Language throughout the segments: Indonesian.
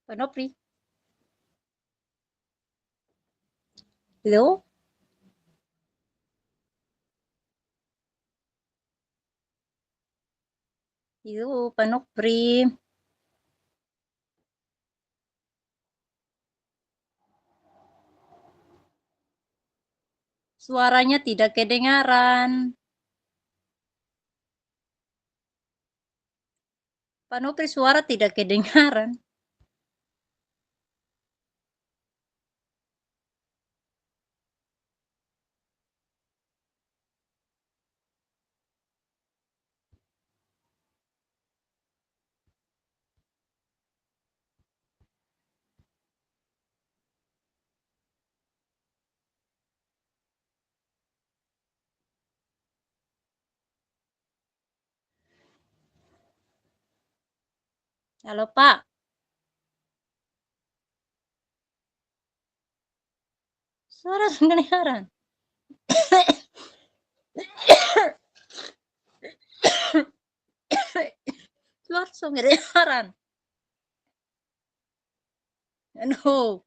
Pak Nopri. Halo? Halo, Pak Nopri. Suaranya tidak kedengaran. Pak Nopri, suara tidak kedengaran. Halo, Pak. Suara tidak kedengaran. Suara tidak kedengaran. Aduh.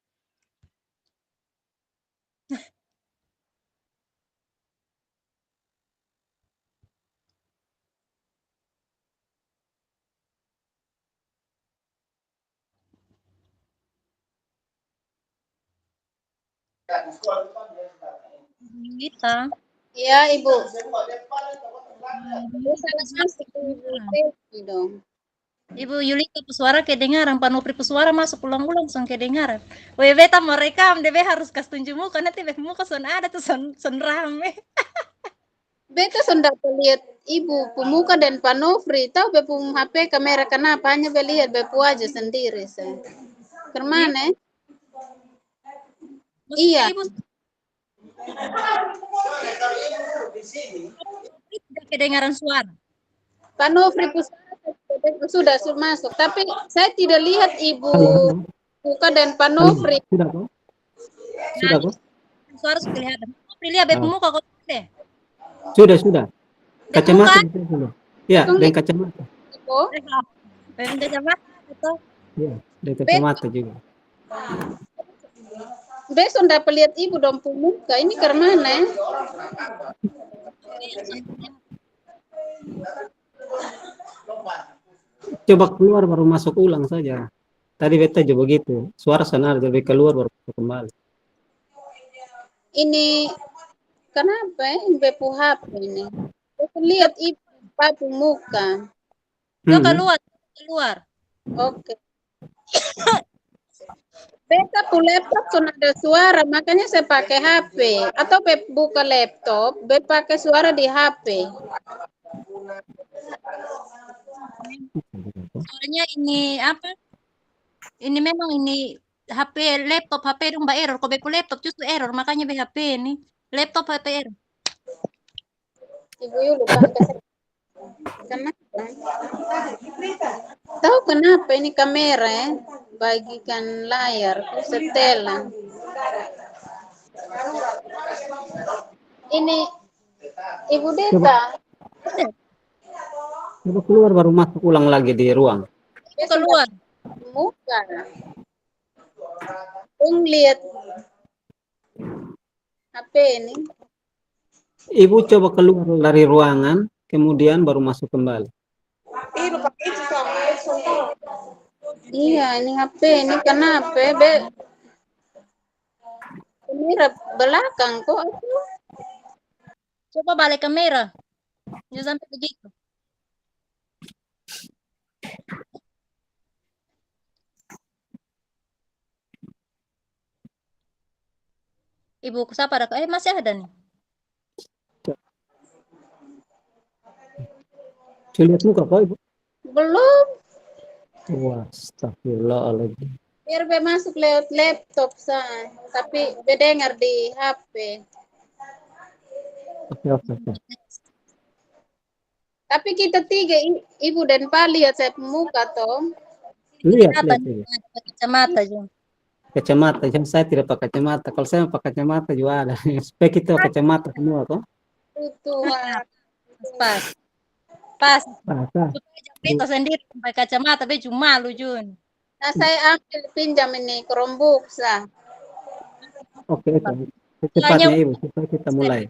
Kita. Iya, Ibu. Yulita, Saya suara masuk ke kedengaran. TV dong. Ibu Yulita, suara kedengaran. Pak Nopri, suara masuk ulang-ulang, langsung kedengaran. Weh, beta mau rekam, DB harus kasih tunjuk muka. Nanti muka son ada tuh, son rame. Beta sudah lihat Ibu pemuka dan Pak Nofri. Tahu bepum HP kamera kenapa? Hanya lihat bepu aja sendiri saya. Kemana? Maksudnya Iya. Ibu tidak kedengaran suara. Pak Nofri sudah masuk. Tapi saya tidak lihat Ibu Halo, pemuka dan Pak halo. Nofri. Sudah kok? Nah, Sudah kok? suara sudah kelihatan. Nopri, lihat beb Oh, muka kok deh. sudah. Beb muka, Kacamata bisa dulu. Ya, Tunggu, dengan kacamata. Ibu. beb kacamata atau Ya, dengan Beta, kacamata juga. beta sudah lihat Ibu dong pemuka. Ini kemana? Coba keluar baru masuk ulang saja. Tadi beta juga begitu. Suara sana lebih keluar baru masuk kembali. Ini kenapa bepu HP ini? Beta lihat Ibu Pak pemuka. Yuk Hmm. keluar, keluar. Oke. Beta pu laptop sudah ada suara, makanya saya pakai HP. Atau buka laptop, pakai suara di HP. Soalnya ini apa? Ini memang ini HP laptop HP dong mbak error. Kok beku laptop justru error, makanya HP ini laptop HP error. Ibu Yulu pakai kenapa? Tahu kenapa ini kamera ya? Bagikan layar, setelan. Ini Ibu Deta, Coba keluar baru masuk ulang lagi di ruang. dia Keluar. muka. Lihat HP ini. Ibu coba keluar dari ruangan, kemudian baru masuk kembali. Iya, ini HP ini kenapa? Kamera belakang kok. Coba balik kamera. Jangan sampai begitu. Ibuku siapa ada? Masih ada nih. Saya lihat muka kok, Ibu. Belum. Wah, astagfirullahaladzim. Biar masuk lewat laptop saya, tapi dengar di HP. Oke. Tapi kita tiga, Ibu dan Pak lihat saya muka toh. Lihat. Kacamata juga. Kacamata, yang saya tidak pakai kacamata. Kalau saya pakai kacamata juga ada. Supaya kita kacamata semua kok. Tuhan. Pas. Masa? Supaya itu sendiri pakai kacamata, be cuma malu Jun. Nah, saya ambil pinjam ini Chromebook, sah. Oke, oke. Soalnya Secepatnya Ibu, supaya kita mulai.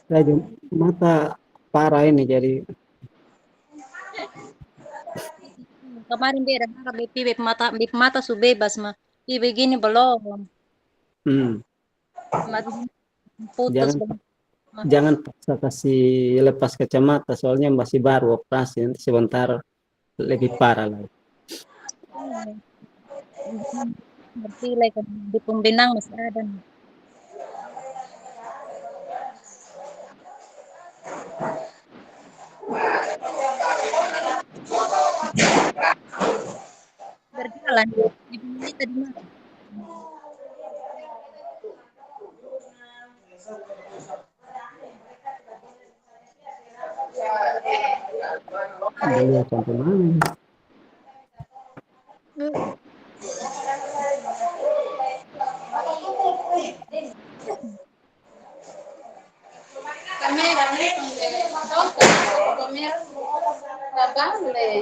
Saya mata parah ini jadi kemarin beda harap BP mata su bebas mah. Ih begini belum. hmm, Mata putus jangan belum. jangan paksa kasih lepas kacamata soalnya masih baru operasi nanti sebentar lebih parah lagi. Berpilih kan di pembenang masih ada. Berjalan. Ibu ini tadi mana? Udah lihat sampai mana ini? Kamera, kamera, nggak boleh.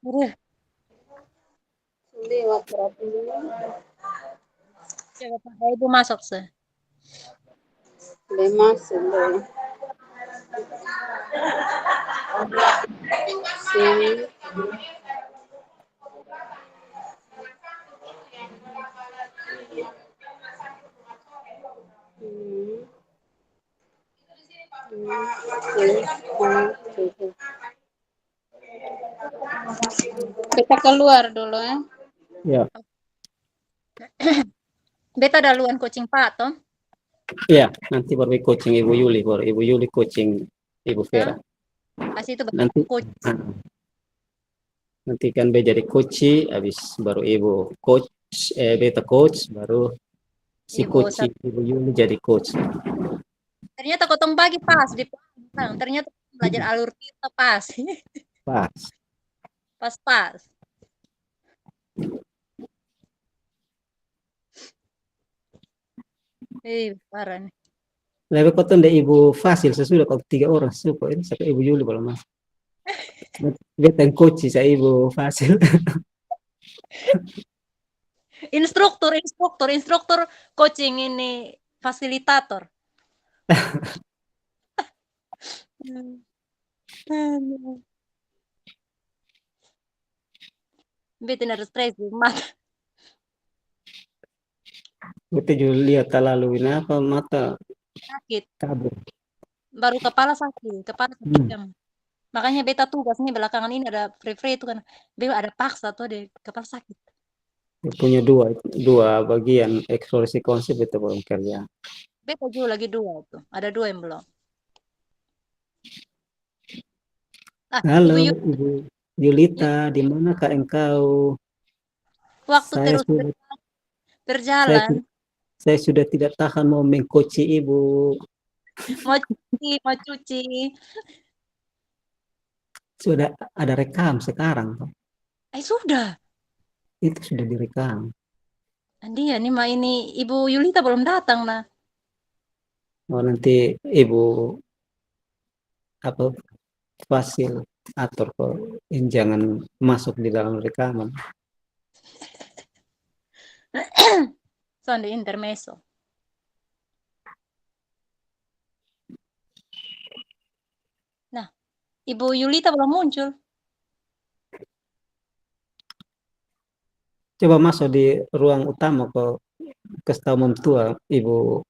Udah, Lewat berapa coba Pak Ibu masuk sih. lima sudah. Sini. Hmm. Kita keluar dulu ya. Ya, Beta duluan coaching Pak Tom. ya, nanti baru coaching Ibu Yuli, baru Ibu Yuli coaching Ibu Vera. Kasih itu Nanti coach. ah, nanti kan B jadi coach, habis baru Ibu coach, beta coach, baru si Ibu coach Ibu Yuli jadi coach. ternyata kotong bagi pas di belakang. Ternyata belajar alur kita pas. Pas. Pas. Parah nih. Lebih kau deh Ibu Fasil sesudah kau 3 orang suka ini sampai Ibu Yuli belum masuk. Beta yang coach saya Ibu Fasil. Instruktur coaching ini fasilitator. Beta harus stres di mata Beta juga lihat terlalu ini apa mata sakit. kabur. Baru kepala sakit Hmm. jam. Makanya beta tugas nih belakangan ini ada free itu kan. Beta ada paksa tuh deh kepala sakit. Dia punya dua bagian eksplorasi konsep itu belum kerja. Beta juga lagi 2 tuh. Ada 2 yang belum. Halo Ibu Ibu Yulita, di mana Kak engkau? waktu Saya terus sudah saya, berjalan. saya sudah tidak tahan mau mengcoachi Ibu. Mau cuci. Sudah ada rekam sekarang. Sudah. Itu sudah direkam. Dia nih mah ini Ibu Yulita belum datang nah. Oh, nanti Ibu apa fasil atur kok jangan masuk di dalam rekaman. Soal di intermezzo. Nah, Ibu Yulita belum muncul. Coba masuk di ruang utama kok kasih tahu tua Ibu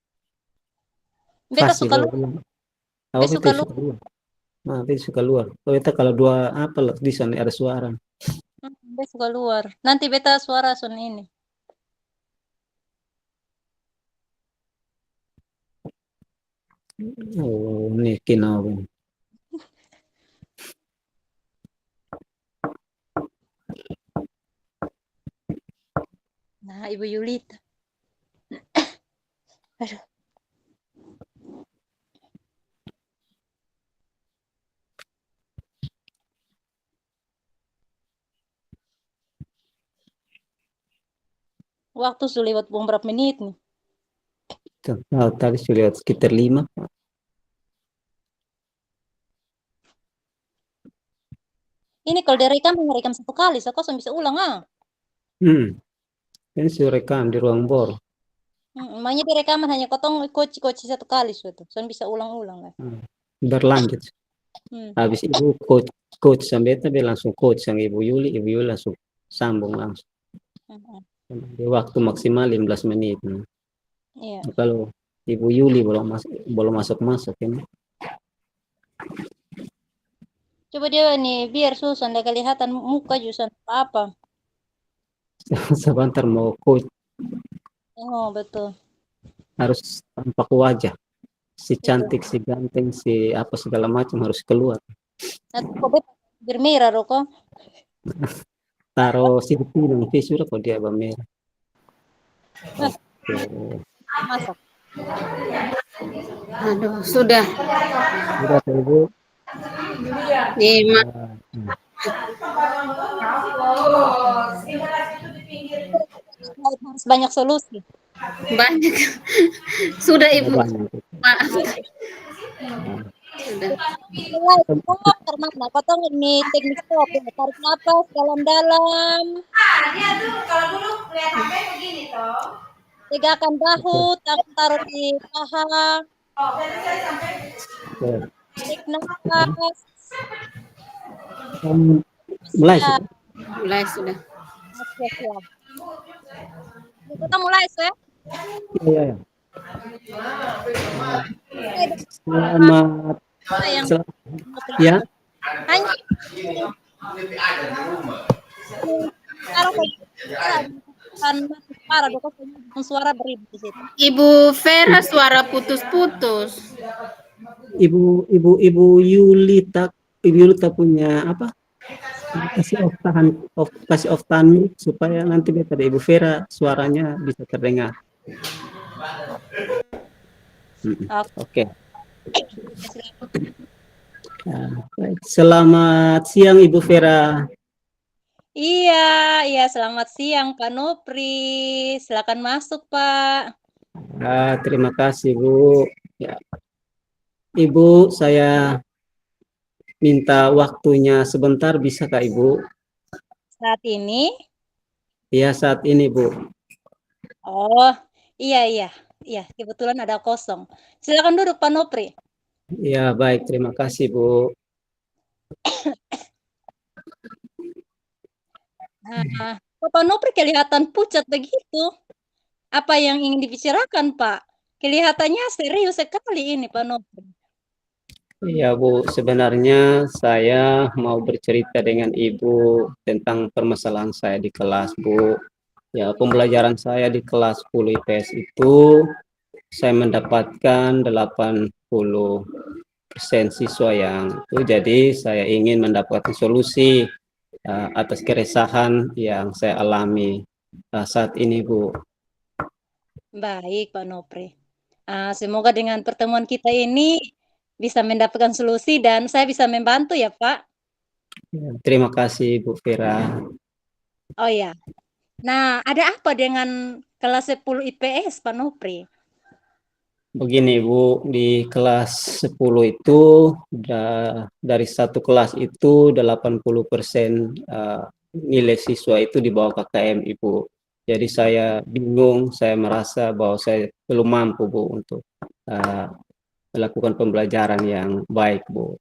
Beta fasil. suka lu, Oh, beta itu suka lu. suka luar. Nah, itu suka luar. Oh, itu kalau dua apa loh di sana ada suara. Beta suka luar. Nanti beta suara son ini. Oh, ini kinau. Nah, Ibu Yulita. Aduh. Waktu sudah lewat beberapa menit nih. Tadi sudah lihat sekitar 5. Ini kalau direkam, direkam 1 kali, so kosong bisa ulang Ini sudah rekam di ruang bor. Makanya direkaman hanya kotong coach 1 kali sudah, so bisa ulang-ulang lah. Berlanjut. Habis ibu coach sampai tadi langsung coach sama ibu Yuli langsung sambung langsung. Di waktu maksimal 15 menit. Iya. Kalau ibu Yuli belum masuk ini. Coba dia nih biar Susan ada kelihatan muka Susan apa. Sebentar mau coach Oh, betul. harus tampak wajah. Si cantik, si ganteng, si apa segala macam harus keluar. Nah, kok bermerah rokok? Taruh si pinang sudah kok dia bermerah. Masak. Aduh, sudah. Sudah ibu. Harus banyak solusi. Banyak. Sudah ibu. Maaf. Sudah. Mulai mana? Potong ini teknik stop, tarik nafas dalam-dalam. Dia tuh kalau dulu lihat HP begini toh. Tegakkan bahu, tangan taruh di paha. Oh, berarti saya sampai. Tarik nafas. Mulai Mulai sudah. Oke, siap. Kita mulai, Sir. Iya. Selamat. Ya. Hanya suara beribu di situ. Ibu Vera suara putus-putus. Ibu Yulita punya apa? Kasih off tahan supaya nanti beta Ibu Vera suaranya bisa terdengar. Oke. Baik. Selamat siang Ibu Vera. Iya, selamat siang Pak Nopri. Silakan masuk, Pak. Terima kasih Bu. Ya. Ibu, saya minta waktunya sebentar, bisa Kak Ibu? Saat ini? Iya, saat ini Bu. Oh, iya. Kebetulan ada kosong. Silakan duduk Pak Nopri. Iya, baik. Terima kasih Bu. Nah, Pak Nopri kelihatan pucat begitu. Apa yang ingin dibicarakan, Pak? Kelihatannya serius sekali ini, Pak Nopri. Iya Bu, sebenarnya saya mau bercerita dengan Ibu tentang permasalahan saya di kelas Bu. Ya, pembelajaran saya di kelas 10 IPS itu saya mendapatkan 80% siswa yang itu. Jadi saya ingin mendapatkan solusi atas keresahan yang saya alami saat ini Bu. Baik, Pak Nopri. Semoga dengan pertemuan kita ini bisa mendapatkan solusi dan saya bisa membantu ya, Pak. Terima kasih Bu Vera. Oh ya. Nah, ada apa dengan kelas 10 IPS, Pak Nopri? Begini Bu, di kelas 10 itu dari satu kelas itu 80% nilai siswa itu di bawah KKM Ibu. Jadi saya bingung, saya merasa bahwa saya belum mampu Bu untuk melakukan pembelajaran yang baik Bu.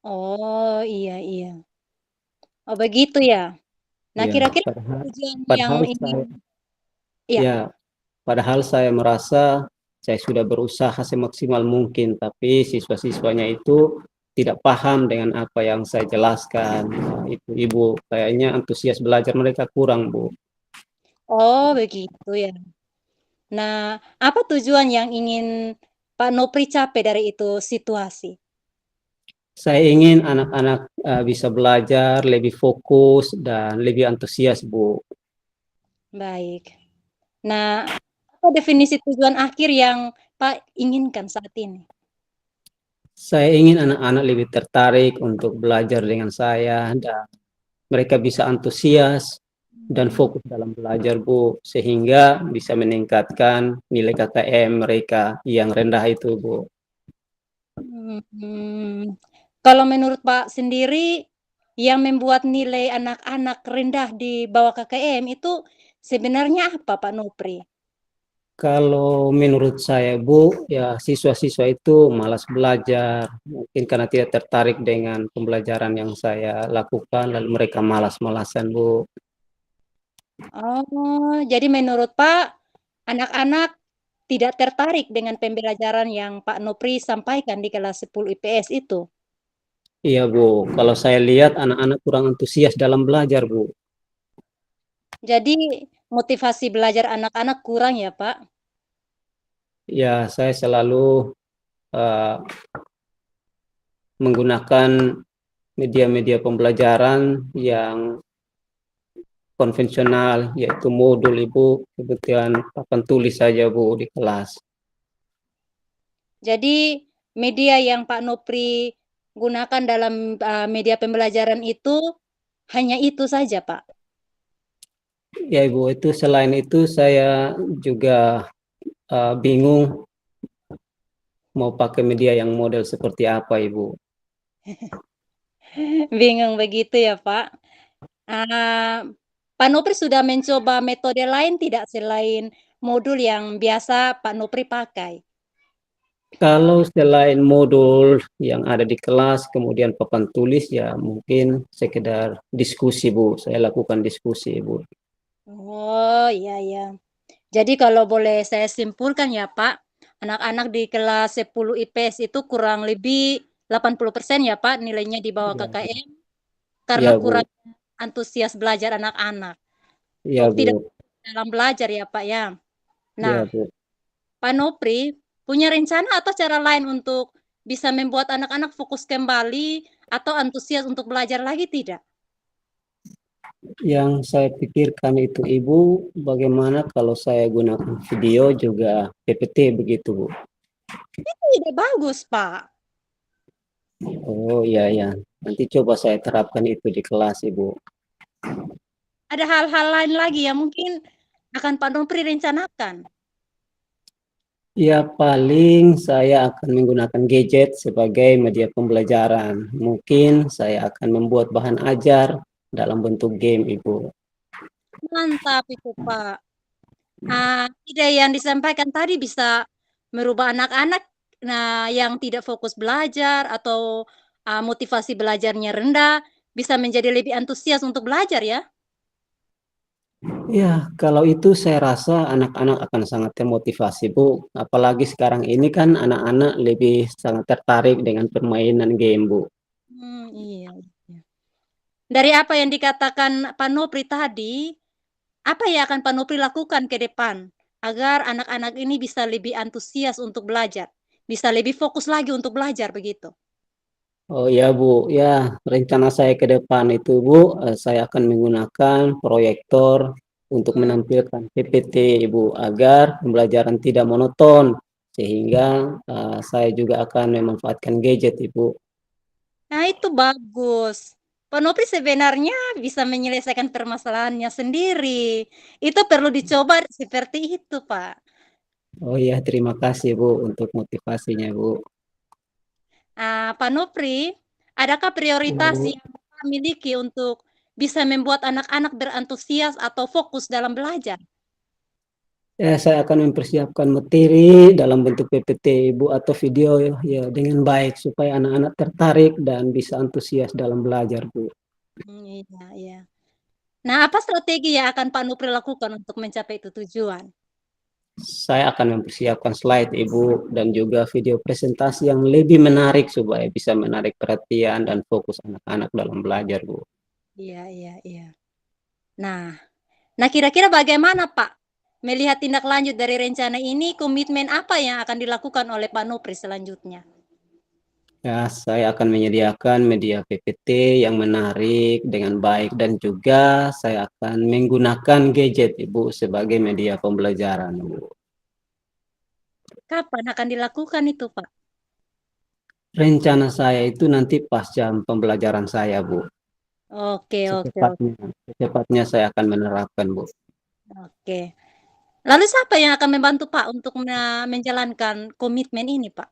Oh, iya. Oh, begitu ya. Nah, Ya, kira-kira tujuan yang ingin padahal saya merasa saya sudah berusaha semaksimal mungkin, tapi siswa-siswanya itu tidak paham dengan apa yang saya jelaskan. Itu Ibu, kayaknya antusias belajar mereka kurang Bu. Oh, begitu ya. Nah, apa tujuan yang ingin Pak Nopri capai dari itu situasi? Saya ingin anak-anak bisa belajar lebih fokus dan lebih antusias Bu. Baik. Nah, apa definisi tujuan akhir yang Pak inginkan saat ini? Saya ingin anak-anak lebih tertarik untuk belajar dengan saya dan mereka bisa antusias dan fokus dalam belajar, Bu, sehingga bisa meningkatkan nilai KKM mereka yang rendah itu, Bu. Hmm. Kalau menurut Pak sendiri, yang membuat nilai anak-anak rendah di bawah KKM itu sebenarnya apa, Pak Nupri? Kalau menurut saya, Bu, ya siswa-siswa itu malas belajar, mungkin karena tidak tertarik dengan pembelajaran yang saya lakukan, lalu mereka malas-malasan, Bu. Oh, jadi menurut Pak, anak-anak tidak tertarik dengan pembelajaran yang Pak Nupri sampaikan di kelas 10 IPS itu? Iya, Bu. Kalau saya lihat anak-anak kurang antusias dalam belajar, Bu. Jadi motivasi belajar anak-anak kurang ya, Pak? Ya, saya selalu eh, menggunakan media-media pembelajaran yang konvensional, yaitu modul, Ibu. Kemudian papan tulis saja, Bu, di kelas. Jadi media yang Pak Nupri gunakan dalam media pembelajaran itu hanya itu saja, Pak? Ya, Ibu, itu selain itu saya juga bingung mau pakai media yang model seperti apa, Ibu. Bingung begitu ya, Pak? Ah, Pak Nupri sudah mencoba metode lain tidak selain modul yang biasa Pak Nupri pakai? Kalau selain modul yang ada di kelas, kemudian papan tulis, ya mungkin sekedar diskusi, Bu. Saya lakukan diskusi, Bu. Oh, iya, iya. Jadi kalau boleh saya simpulkan ya, Pak, anak-anak di kelas 10 IPS itu kurang lebih 80% ya, Pak, nilainya di bawah Ya, KKM karena ya, kurang Bu. antusias belajar anak-anak. Ya, Tidak Bu. dalam belajar ya, Pak, ya. Ya, Nah, Bu. Pak Nopri punya rencana atau cara lain untuk bisa membuat anak-anak fokus kembali atau antusias untuk belajar lagi tidak? Yang saya pikirkan itu, Ibu, bagaimana kalau saya gunakan video juga PPT begitu, Bu. Itu ide bagus, Pak. Oh, iya, ya. Nanti coba saya terapkan itu di kelas, Ibu. Ada hal-hal lain lagi yang mungkin akan Pak Nopri rencanakan. Ya, paling saya akan menggunakan gadget sebagai media pembelajaran. Mungkin saya akan membuat bahan ajar dalam bentuk game, Ibu. Mantap itu, Pak. Ide yang disampaikan tadi bisa merubah anak-anak yang tidak fokus belajar atau motivasi belajarnya rendah bisa menjadi lebih antusias untuk belajar ya. Ya, kalau itu saya rasa anak-anak akan sangat termotivasi, Bu. Apalagi sekarang ini kan anak-anak lebih sangat tertarik dengan permainan game, Bu. Iya, iya. Dari apa yang dikatakan Pak Nopri tadi, apa yang akan Pak Nopri lakukan ke depan agar anak-anak ini bisa lebih antusias untuk belajar, bisa lebih fokus lagi untuk belajar begitu? Oh ya, Bu. Ya, rencana saya ke depan itu, Bu, saya akan menggunakan proyektor untuk Hmm. menampilkan PPT, Ibu, agar pembelajaran tidak monoton. Sehingga saya juga akan memanfaatkan gadget, Ibu. Nah, itu bagus. Pak Nopri sebenarnya bisa menyelesaikan permasalahannya sendiri. Itu perlu dicoba seperti itu, Pak. Oh iya, terima kasih, Bu, untuk motivasinya, Bu. Pak Nopri, adakah Ya, prioritas Bu. yang Pak miliki untuk bisa membuat anak-anak berantusias atau fokus dalam belajar? Ya, saya akan mempersiapkan materi dalam bentuk PPT, Ibu, atau video ya dengan baik supaya anak-anak tertarik dan bisa antusias dalam belajar, Bu. Iya, iya. Nah, apa strategi yang akan Pak Nopri lakukan untuk mencapai itu tujuan? Saya akan mempersiapkan slide, Ibu, dan juga video presentasi yang lebih menarik supaya bisa menarik perhatian dan fokus anak-anak dalam belajar, Bu. Iya, iya, iya. Nah, kira-kira bagaimana, Pak? Melihat tindak lanjut dari rencana ini, komitmen apa yang akan dilakukan oleh Pak Nopri selanjutnya? Ya, saya akan menyediakan media PPT yang menarik dengan baik dan juga saya akan menggunakan gadget, Ibu, sebagai media pembelajaran, Bu. Kapan akan dilakukan itu, Pak? Rencana saya itu nanti pas jam pembelajaran saya, Bu. Oke, oke, oke. Secepatnya saya akan menerapkan, Bu. Oke. Lalu siapa yang akan membantu Pak untuk menjalankan komitmen ini, Pak?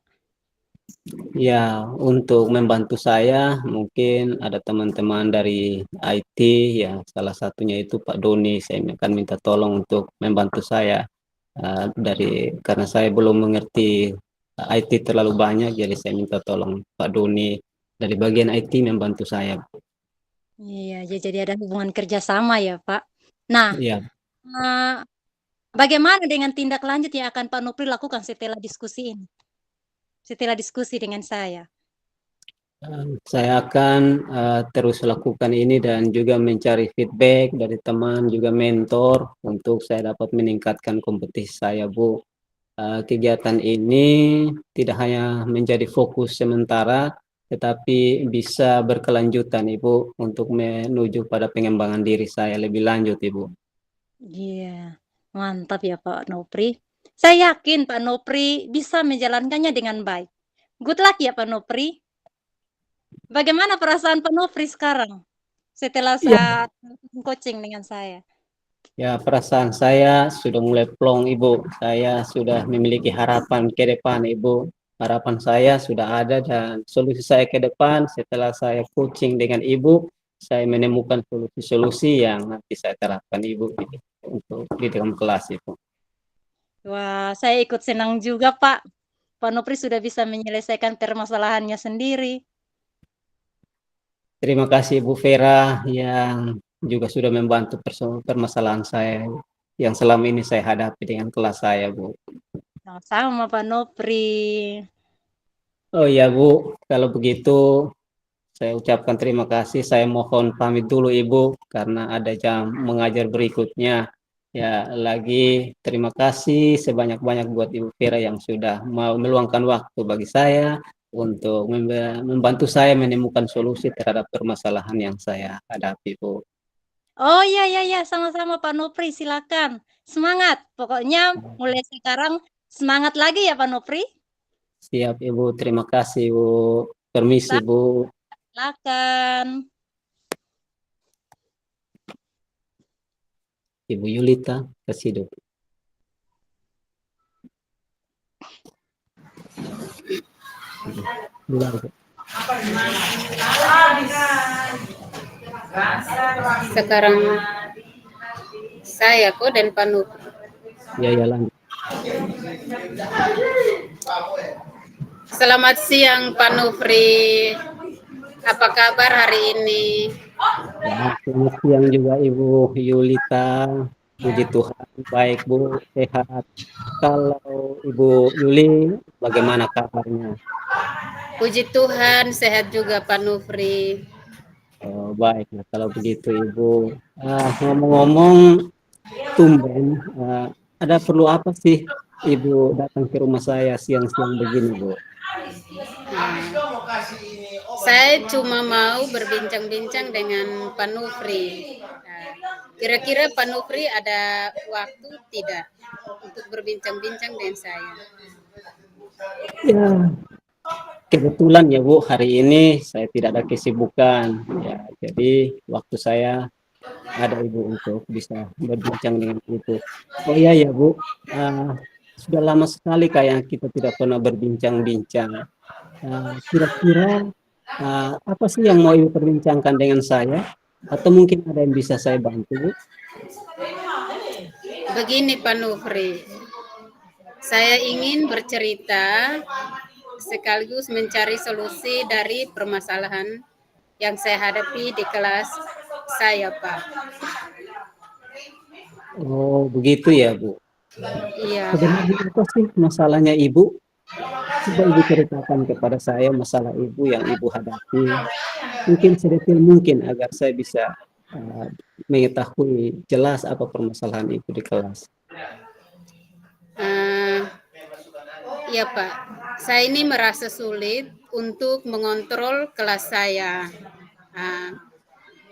Ya, untuk membantu saya mungkin ada teman-teman dari IT ya, salah satunya itu Pak Doni. Saya akan minta tolong untuk membantu saya karena saya belum mengerti IT terlalu banyak, jadi saya minta tolong Pak Doni dari bagian IT membantu saya. Iya, ya jadi ada hubungan kerjasama ya, Pak. Nah, Ya, eee, bagaimana dengan tindak lanjut yang akan Pak Nopri lakukan setelah diskusi ini? Setelah diskusi dengan saya? saya akan terus lakukan ini dan juga mencari feedback dari teman juga mentor untuk saya dapat meningkatkan kompetisi saya, Bu. Kegiatan ini tidak hanya menjadi fokus sementara, tetapi bisa berkelanjutan, Ibu, untuk menuju pada pengembangan diri saya lebih lanjut, Ibu. Iya, mantap ya Pak Nopri. Saya yakin Pak Nopri bisa menjalankannya dengan baik. Good luck ya Pak Nopri. Bagaimana perasaan Pak Nopri sekarang setelah Ya, saat coaching dengan saya? ya, perasaan saya sudah mulai plong, Ibu. Saya sudah memiliki harapan ke depan, Ibu. Harapan saya sudah ada dan solusi saya ke depan setelah saya coaching dengan Ibu, saya menemukan solusi-solusi yang nanti saya terapkan, Ibu, untuk di dalam kelas, Ibu. Wah, saya ikut senang juga Pak. Pak Nopri sudah bisa menyelesaikan permasalahannya sendiri. Terima kasih Bu Vera yang juga sudah membantu permasalahan saya yang selama ini saya hadapi dengan kelas saya, Bu. Sama-sama Pak Nopri. Oh iya Bu, kalau begitu saya ucapkan terima kasih. Saya mohon pamit dulu Ibu karena ada jam mengajar berikutnya. Ya, lagi terima kasih sebanyak-banyak buat Ibu Vera yang sudah mau meluangkan waktu bagi saya untuk membantu saya menemukan solusi terhadap permasalahan yang saya hadapi, Bu. Oh iya iya iya, sama-sama Pak Nopri, silakan. Semangat. Pokoknya mulai sekarang semangat lagi ya Pak Nopri. Siap Ibu, terima kasih Bu. Permisi Bu. Silakan. Ibu Yulita, kasih dulu. Bilang, Bu. Sekarang saya kok dan Panu. Ya, ya lanjut. Selamat siang Pak Nufri. Apa kabar hari ini? Ya, selamat siang juga Ibu Yulita. Puji Tuhan, baik Bu, sehat. Kalau Ibu Yuli, bagaimana kabarnya? Puji Tuhan, sehat juga Pak Nufri. Oh, baik, nah, kalau begitu Ibu. Ngomong-ngomong, tumben, ada perlu apa sih Ibu datang ke rumah saya siang-siang begini, Bu? Saya cuma mau berbincang-bincang dengan Pak Nufri. Kira-kira Pak Nufri ada waktu tidak untuk berbincang-bincang dengan saya? Ya, kebetulan ya Bu, hari ini saya tidak ada kesibukan. Ya, jadi waktu saya ada Ibu untuk bisa berbincang dengan Ibu. Oh iya ya Bu, sudah lama sekali kayak kita tidak pernah berbincang-bincang. Kira-kira apa sih yang mau Ibu perbincangkan dengan saya? Atau mungkin ada yang bisa saya bantu, Bu? Begini Pak Nufri, saya ingin bercerita sekaligus mencari solusi dari permasalahan yang saya hadapi di kelas saya, Pak. Oh, begitu ya, Bu. Iya. Sebenarnya apa sih masalahnya Ibu? Coba Ibu ceritakan kepada saya masalah Ibu yang Ibu hadapi. Mungkin sedetail mungkin agar saya bisa mengetahui jelas apa permasalahan Ibu di kelas. Ya Pak, saya ini merasa sulit untuk mengontrol kelas saya.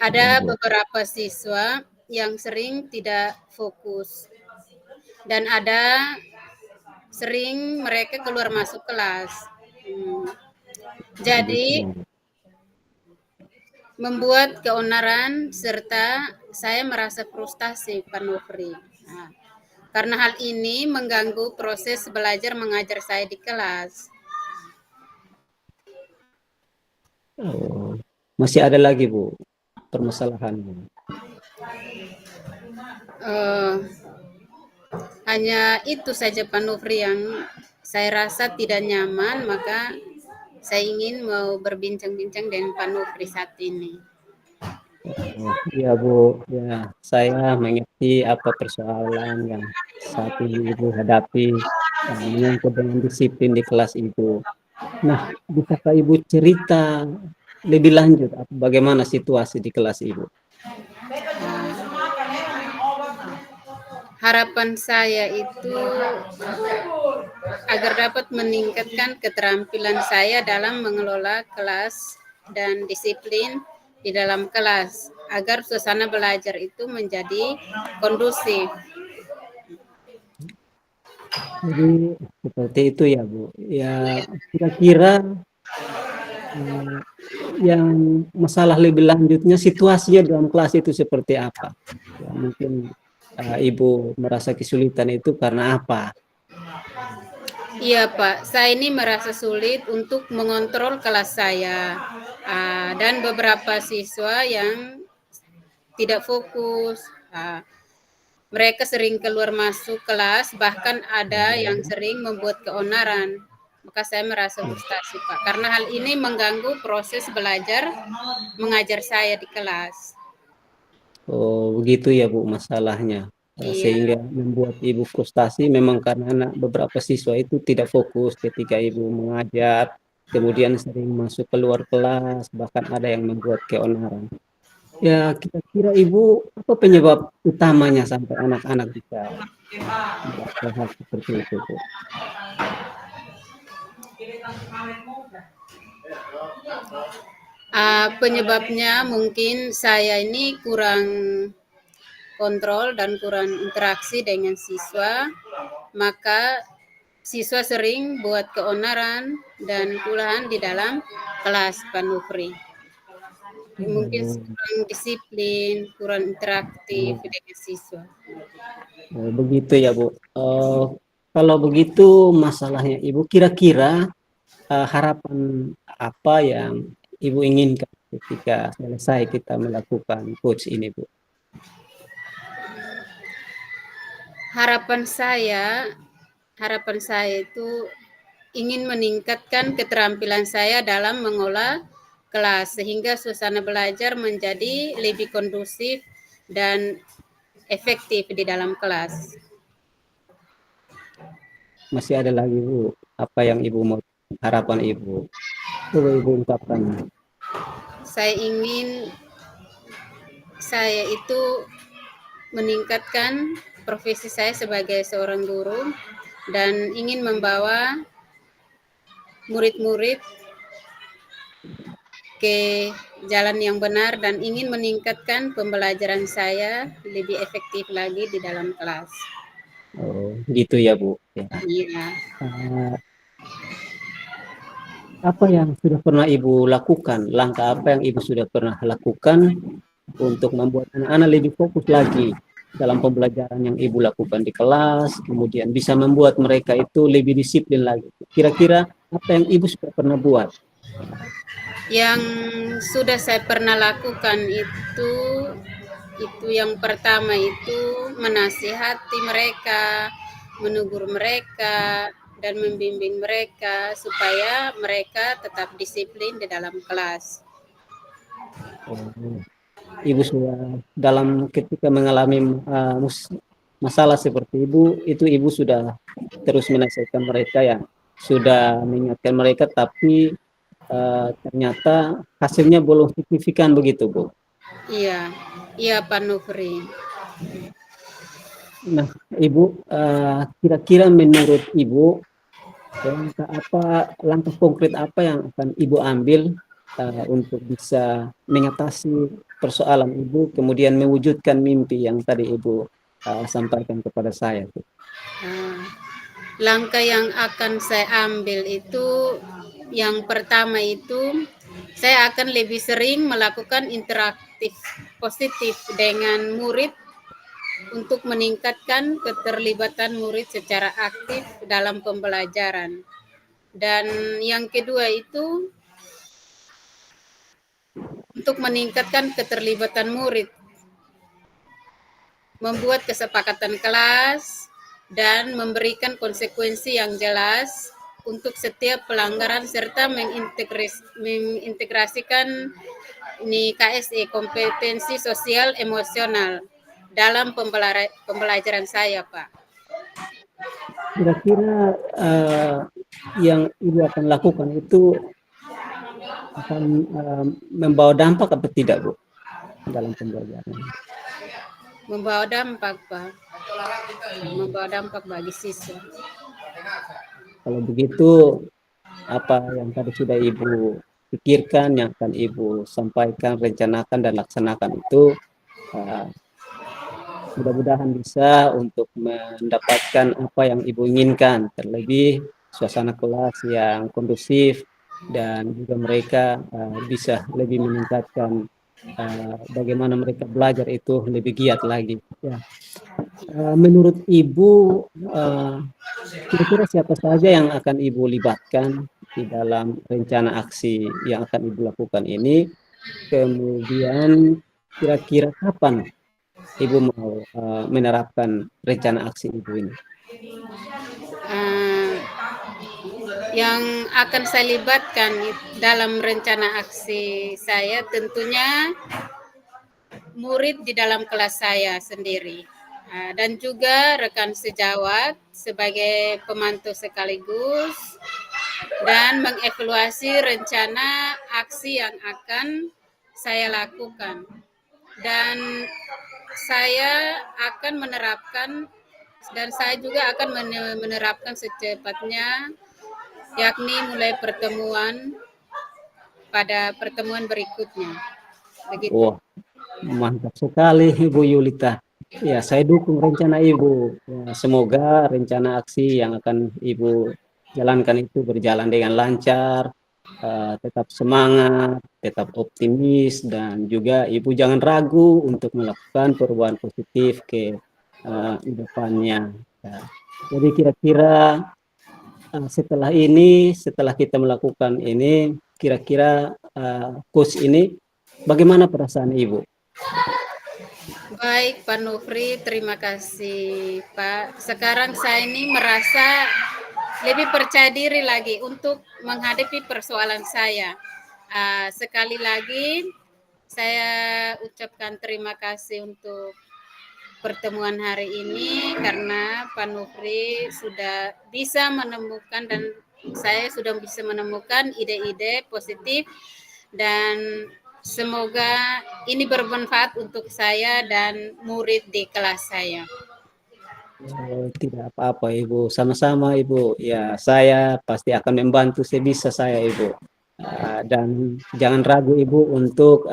Ada beberapa siswa yang sering tidak fokus dan ada sering mereka keluar masuk kelas. Jadi membuat keonaran serta saya merasa frustasi, Pak Nofri. Nah, karena hal ini mengganggu proses belajar mengajar saya di kelas. Oh, masih ada lagi Bu permasalahannya. Eh, hanya itu saja Pak Nofri yang saya rasa tidak nyaman, maka saya ingin mau berbincang-bincang dengan Pak Nofri saat ini. Oh, iya Bu, ya saya mengerti apa persoalan yang saat ini Ibu hadapi menyangkut dengan disiplin di kelas Ibu. Nah, bisakah Ibu cerita lebih lanjut bagaimana situasi di kelas Ibu? Harapan saya itu agar dapat meningkatkan keterampilan saya dalam mengelola kelas dan disiplin di dalam kelas agar suasana belajar itu menjadi kondusif. Jadi seperti itu ya Bu. Ya kira-kira yang masalah lebih lanjutnya situasinya dalam kelas itu seperti apa? Ya, mungkin Ibu merasa kesulitan itu karena apa? Iya Pak, saya ini merasa sulit untuk mengontrol kelas saya dan beberapa siswa yang tidak fokus. Mereka sering keluar masuk kelas, bahkan ada yang sering membuat keonaran. Maka saya merasa frustasi Pak, karena hal ini mengganggu proses belajar mengajar saya di kelas. Oh, begitu ya Bu masalahnya. Iya, Sehingga membuat Ibu frustasi memang karena beberapa siswa itu tidak fokus ketika Ibu mengajar, kemudian sering masuk keluar kelas, bahkan ada yang membuat keonaran. Ya, kira-kira Ibu apa penyebab utamanya sampai anak-anak bisa melakukan hal seperti itu, Bu? penyebabnya mungkin saya ini kurang kontrol dan kurang interaksi dengan siswa, maka siswa sering buat keonaran dan kesalahan di dalam kelas Pak Nufri. Mungkin kurang disiplin, kurang interaktif dengan siswa. Oh, begitu ya, Bu. Kalau begitu masalahnya Ibu, kira-kira harapan apa yang Ibu inginkan ketika selesai kita melakukan coach ini, Bu? Harapan saya itu ingin meningkatkan keterampilan saya dalam mengolah kelas sehingga suasana belajar menjadi lebih kondusif dan efektif di dalam kelas. Masih ada lagi, Bu. Apa yang Ibu mau, harapan Ibu? Coba Ibu ungkapkan. Saya itu meningkatkan profesi saya sebagai seorang guru dan ingin membawa murid-murid ke jalan yang benar dan ingin meningkatkan pembelajaran saya lebih efektif lagi di dalam kelas. Oh, gitu ya, Bu. Ya. Iya. Apa yang sudah pernah Ibu lakukan? Langkah apa yang Ibu sudah pernah lakukan untuk membuat anak-anak lebih fokus lagi dalam pembelajaran yang Ibu lakukan di kelas, kemudian bisa membuat mereka itu lebih disiplin lagi. Kira-kira apa yang Ibu sudah pernah buat? Yang sudah saya pernah lakukan itu yang pertama itu menasihati mereka, menegur mereka, dan membimbing mereka supaya mereka tetap disiplin di dalam kelas. Ibu sudah dalam ketika mengalami masalah seperti Ibu sudah terus menasihatkan mereka ya, sudah mengingatkan mereka, tapi ternyata hasilnya belum signifikan begitu, Bu. Iya, iya Pak Nufri. Nah, Ibu, kira-kira menurut Ibu langkah konkret apa yang akan Ibu ambil untuk bisa mengatasi persoalan Ibu, kemudian mewujudkan mimpi yang tadi Ibu sampaikan kepada saya. Langkah yang akan saya ambil itu yang pertama itu Saya akan lebih sering melakukan interaktif positif dengan murid untuk meningkatkan keterlibatan murid secara aktif dalam pembelajaran. Dan yang kedua itu untuk meningkatkan keterlibatan murid, membuat kesepakatan kelas, dan memberikan konsekuensi yang jelas untuk setiap pelanggaran serta mengintegrasikan KSE, kompetensi sosial emosional, dalam pembelajaran saya, Pak. Kira-kira yang Ibu akan lakukan itu akan membawa dampak atau tidak, Bu, dalam pembelajaran? Membawa dampak, Pak. Membawa dampak bagi siswa. Kalau begitu, apa yang tadi sudah Ibu pikirkan, yang akan Ibu sampaikan, rencanakan, dan laksanakan itu mudah-mudahan bisa untuk mendapatkan apa yang Ibu inginkan, terlebih suasana kelas yang kondusif dan juga mereka bisa lebih meningkatkan bagaimana mereka belajar itu lebih giat lagi. Ya. Menurut Ibu, kira-kira siapa saja yang akan Ibu libatkan di dalam rencana aksi yang akan Ibu lakukan ini? Kemudian kira-kira kapan Ibu mau menerapkan rencana aksi Ibu ini? Yang akan saya libatkan dalam rencana aksi saya tentunya murid di dalam kelas saya sendiri, dan juga rekan sejawat sebagai pemantau sekaligus, dan mengevaluasi rencana aksi yang akan saya lakukan. Dan saya akan menerapkan, dan saya juga akan menerapkan secepatnya, yakni mulai pada pertemuan berikutnya. Begitu. Wah, mantap sekali Ibu Yulita. Ya, saya dukung rencana Ibu. Ya, semoga rencana aksi yang akan Ibu jalankan itu berjalan dengan lancar, tetap semangat, tetap optimis, dan juga Ibu jangan ragu untuk melakukan perubahan positif ke depannya. Ya. Jadi kira-kira setelah ini, setelah kita melakukan ini, kira-kira coach ini, bagaimana perasaan Ibu? Baik, Pak Nufri, terima kasih, Pak. Sekarang saya ini merasa lebih percaya diri lagi untuk menghadapi persoalan saya. Sekali lagi, saya ucapkan terima kasih untuk pertemuan hari ini karena Pak Nufri sudah bisa menemukan, dan saya sudah bisa menemukan ide-ide positif, dan semoga ini bermanfaat untuk saya dan murid di kelas saya. Tidak apa-apa Ibu, sama-sama Ibu. Ya, saya pasti akan membantu sebisa saya Ibu. Dan jangan ragu Ibu untuk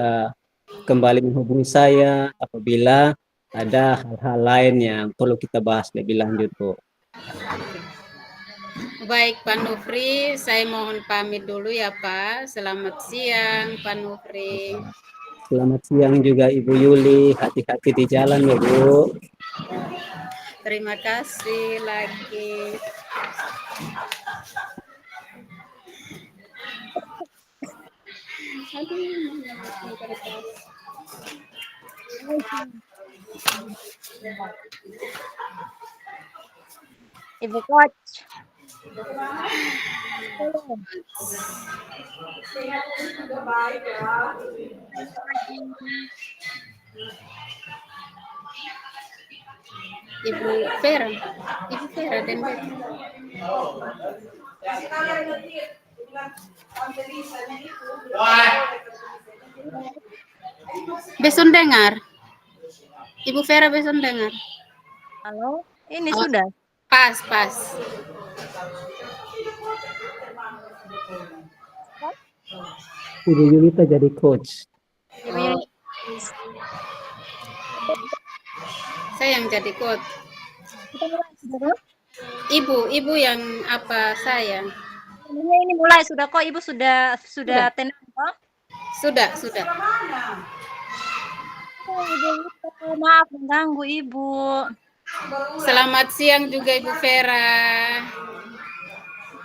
kembali menghubungi saya apabila ada hal-hal lain yang perlu kita bahas lebih lanjut, Bu. Baik, Pak Nufri, saya mohon pamit dulu ya, Pak. Selamat siang, Pak Nufri. Selamat siang juga Ibu Yuli, hati-hati di jalan ya Bu. Terima kasih lagi. Ibu Coach. Ibu Vera dan Beson dengar. Ibu Vera beson dengar. Halo, ini sudah. Pas. Ibu Yulita jadi coach. Saya yang jadi coach. Ibu yang apa saya? Sebenarnya ini mulai sudah kok, Ibu sudah tenang kok? Sudah. Oh, Ibu Lita, maaf mengganggu Ibu. Selamat siang juga Ibu Vera.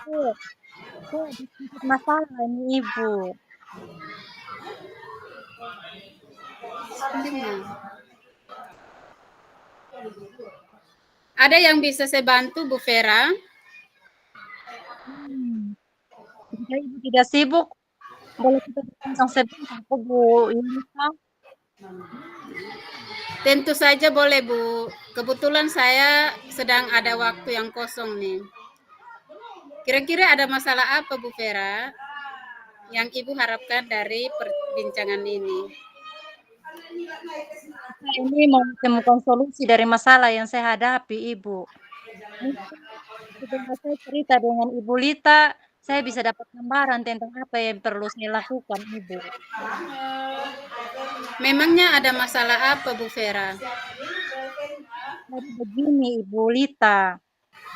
Ibu, saya ada sedikit masalah ini Ibu. Ada yang bisa saya bantu Bu Vera? Jika Ibu tidak sibuk, boleh kita bincang sebentar kok Bu Yunita? Tentu saja boleh Bu. Kebetulan saya sedang ada waktu yang kosong nih. Kira-kira ada masalah apa Bu Vera yang Ibu harapkan dari perbincangan ini? Saya ini mau menemukan solusi dari masalah yang saya hadapi Ibu. Mungkin setelah saya cerita dengan Ibu Lita, saya bisa dapat gambaran tentang apa yang perlu saya lakukan Ibu. Memangnya ada masalah apa Bu Vera? Jadi begini Ibu Lita,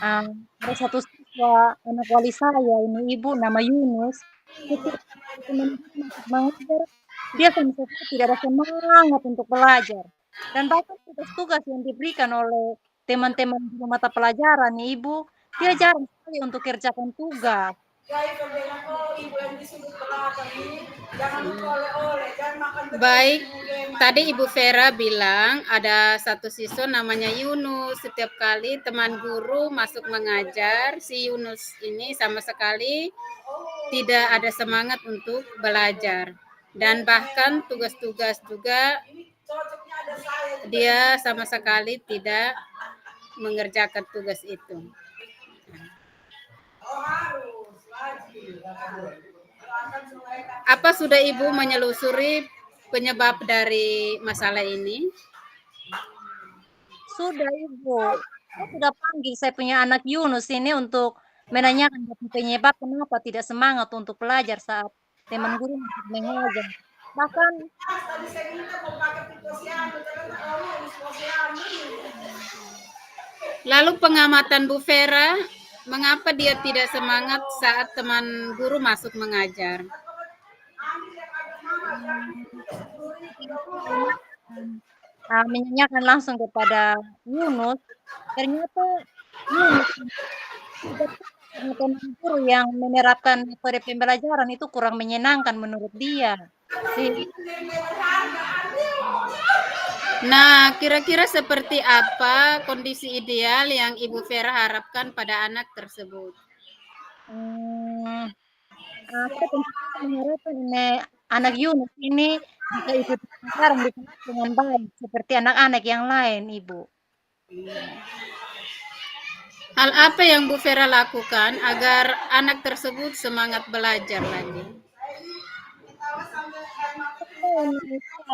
ada satu siswa anak wali saya ini Ibu, nama Yunus. Setiap teman masuk mengajar, dia sama sekali tidak ada semangat untuk belajar. Dan bahkan tugas-tugas yang diberikan oleh teman-teman di mata pelajaran nih Ibu, dia jarang sekali untuk kerjakan tugas. Baik, tadi Ibu Vera bilang ada satu siswa namanya Yunus. Setiap kali teman guru masuk mengajar, si Yunus ini sama sekali tidak ada semangat untuk belajar. Dan bahkan tugas-tugas juga dia sama sekali tidak mengerjakan tugas itu. Apa sudah Ibu menyelusuri penyebab dari masalah ini? Sudah Ibu, saya sudah panggil saya punya anak Yunus ini untuk menanyakan penyebab kenapa tidak semangat untuk belajar saat teman guru masuk mengajar. Bahkan Lalu pengamatan Bu Vera, mengapa dia tidak semangat saat teman guru masuk mengajar? menanyakan langsung kepada Yunus, ternyata Yunus tidak suka karena teman guru yang menerapkan metode pembelajaran itu kurang menyenangkan menurut dia. Nah, kira-kira seperti apa kondisi ideal yang Ibu Vera harapkan pada anak tersebut? Saya tentu saja mengharapkan ini anak Yunus ini bisa ikut pelajaran di kelas dengan baik seperti anak-anak yang lain, Ibu. Hal apa yang Bu Vera lakukan agar anak tersebut semangat belajar lagi? Saya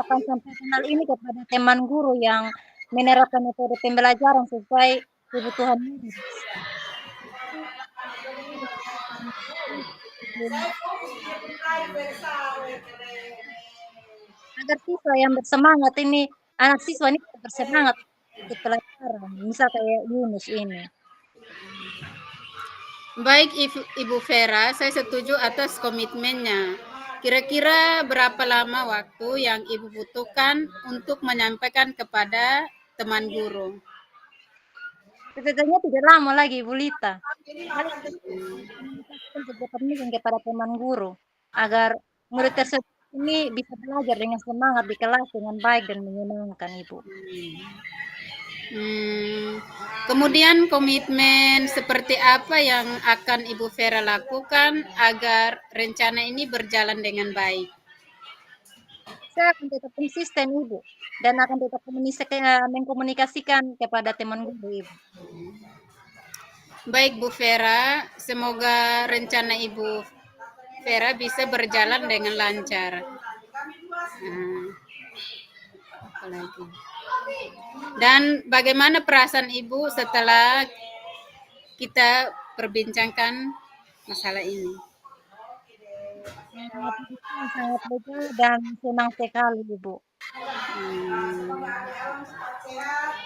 akan sampaikan hal ini kepada teman guru yang menerapkan metode pembelajaran sesuai kebutuhan murid. Agar siswa yang bersemangat ini, anak siswa ini tetap bersemangat ikut pelajaran, misal kayak Yunus ini. Baik Ibu Vera, saya setuju atas komitmennya. Kira-kira berapa lama waktu yang Ibu butuhkan untuk menyampaikan kepada teman guru? Sebetulnya tidak lama lagi, Ibu Lita. Komunikasikan secepat mungkin kepada teman guru, agar murid tersebut ini bisa belajar dengan semangat di kelas dengan baik dan menyenangkan, Ibu. Kemudian komitmen seperti apa yang akan Ibu Vera lakukan agar rencana ini berjalan dengan baik? Saya akan tetap konsisten, Ibu, dan akan tetap mengkomunikasikan kepada teman guru, Ibu. Baik Bu Vera, semoga rencana Ibu Vera bisa berjalan dengan lancar. Apalagi. Dan bagaimana perasaan Ibu setelah kita perbincangkan masalah ini? Sangat lega dan senang sekali, Ibu.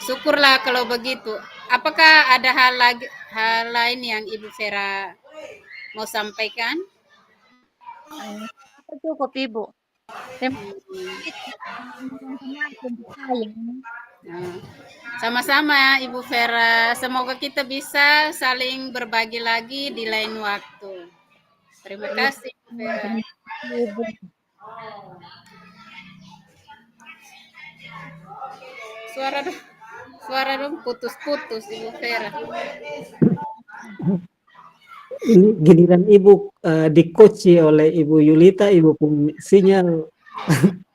Syukurlah kalau begitu. Apakah ada hal lain yang Ibu Vera mau sampaikan? Cukup Ibu. Terima Hmm. kasih untuk saya. Nah, sama-sama Ibu Vera. Semoga kita bisa saling berbagi lagi di lain waktu. Terima kasih Ibu Vera. Terima kasih Ibu. Suara dong putus-putus Ibu Vera. Ini giliran Ibu dicoachi oleh Ibu Yulita, Ibu pun sinyal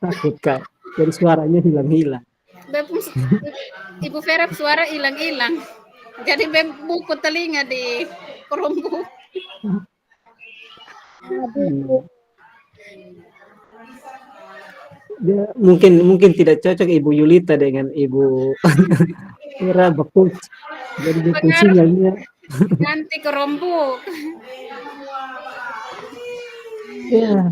takut Kak. Jadi suaranya hilang-hilang. Ibu Vera suara hilang-hilang. Jadi buku telinga di Chromebook. Aduh, Dia mungkin tidak cocok Ibu Yulita dengan Ibu Vera bercoach. Jadi dia pun Pengaruh sinyalnya ganti Chromebook. ya.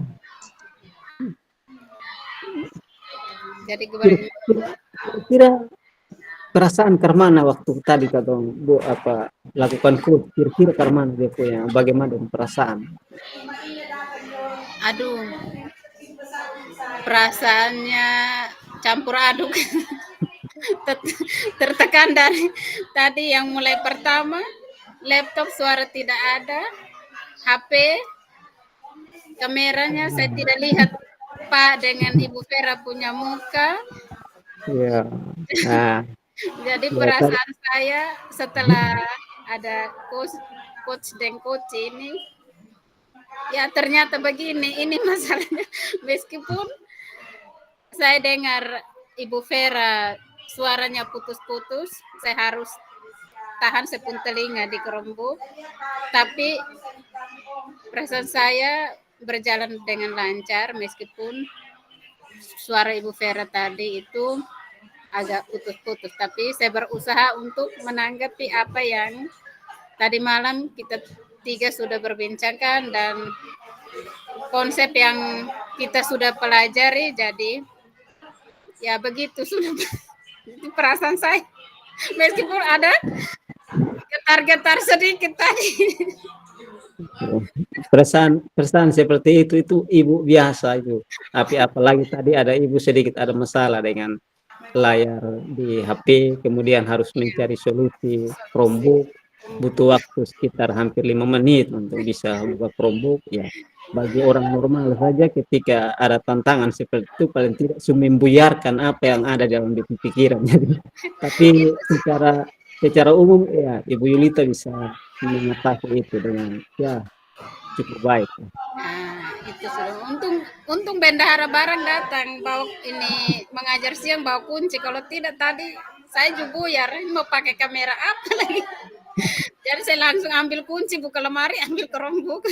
Jadi gimana? Kira-kira perasaan Karmana waktu tadi katong Bu apa lakukan coach, kira-kira Karmana dia punya bagaimana dengan perasaan? Aduh, perasaannya campur aduk. Tertekan dari tadi yang mulai pertama, laptop suara tidak ada, HP, kameranya saya tidak lihat Pak dengan Ibu Vera punya muka. Ya. Nah, Jadi ya, perasaan saya setelah ada coach dan coach ini, ya ternyata begini, ini masalahnya. Meskipun saya dengar Ibu Vera suaranya putus-putus, saya harus tahan sepun telinga di Chromebook, tapi perasaan saya berjalan dengan lancar meskipun suara Ibu Vera tadi itu agak putus-putus, tapi saya berusaha untuk menanggapi apa yang tadi malam kita tiga sudah berbincangkan dan konsep yang kita sudah pelajari. Jadi ya begitu sudah itu perasaan saya meskipun ada getar-getar sedikit tadi. perasaan seperti itu Ibu biasa itu. Tapi apalagi tadi ada Ibu sedikit ada masalah dengan layar di HP, kemudian harus mencari solusi Chromebook, butuh waktu sekitar hampir 5 menit untuk bisa buka Chromebook. Ya, bagi orang normal saja ketika ada tantangan seperti itu paling tidak membuyarkan apa yang ada dalam pikiran. Tapi secara umum ya Ibu Yulita bisa mengatasi itu dengan ya cukup baik. Nah, itu sudah. Untung bendahara barang datang bawa ini mengajar siang bawa kunci. Kalau tidak tadi saya juga buyar mau pakai kamera apa lagi. Jadi saya langsung ambil kunci, buka lemari, ambil Chromebook.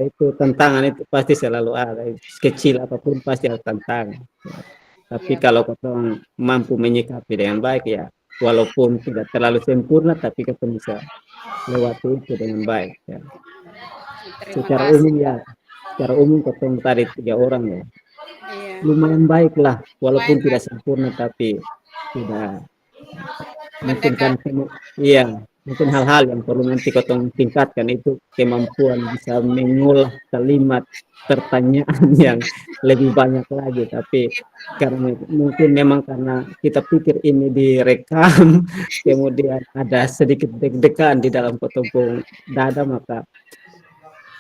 Itu tantangan itu pasti selalu ada. Kecil apapun pasti ada tantangan. Tapi kalau kita mampu menyikapi dengan baik ya, walaupun tidak terlalu sempurna, tapi kita bisa lewati itu dengan baik. Ya. Secara umum ketemu tadi 3 orang ya, lumayan baik lah, walaupun tidak sempurna, tapi sudah mungkin kan mungkin hal-hal yang perlu nanti ketemu tingkatkan itu kemampuan bisa mengolah kalimat pertanyaan yang lebih banyak lagi. Tapi karena mungkin memang karena kita pikir ini direkam kemudian ada sedikit deg-degan di dalam ketemu dada, maka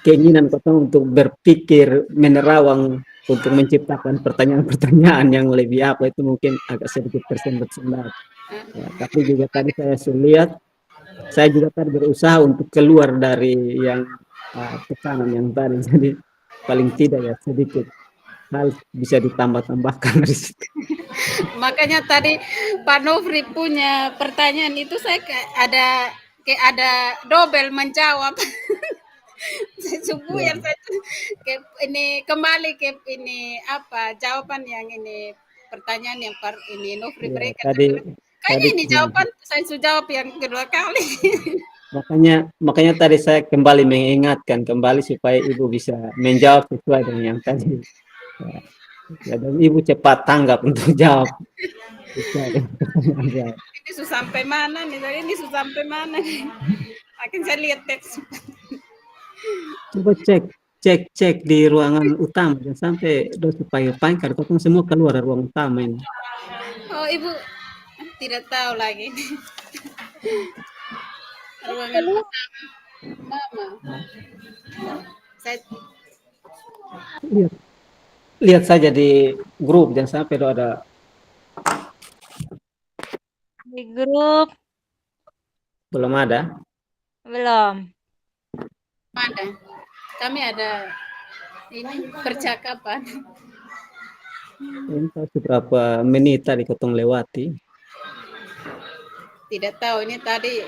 keinginan ketemu untuk berpikir menerawang untuk menciptakan pertanyaan-pertanyaan yang lebih apa itu mungkin agak sedikit tersendat-sendat. Ya, tapi juga tadi saya juga tadi berusaha untuk keluar dari yang tekanan yang tadi, jadi paling tidak ya sedikit hal bisa ditambah-tambahkan dari situ. Makanya tadi Pak Nofri punya pertanyaan itu saya kayak ada double menjawab. Sungguh yang saya ini kembali ke ini apa jawaban yang ini pertanyaan yang ini Nofri berikan. Kayaknya ini jawaban saya sudah jawab yang kedua kali. Makanya tadi saya kembali mengingatkan kembali supaya Ibu bisa menjawab sesuai dengan yang tadi. Ya, dan Ibu cepat tanggap untuk jawab. Ini sudah sampai mana nih? Ini sudah sampai mana nih? Akan saya lihat teks. Coba cek di ruangan utama, jangan sampai dosa pagi-pagi karena kau semua keluar dari ruang utama ini. Oh, Ibu tidak tahu lagi. Ruangan Mama. Saya Lihat saja di grup, jangan sampai ada Di grup belum ada. belum. ada. Kami ada ini percakapan. Entah seberapa menit tadi kotong lewati. Tidak tahu ini tadi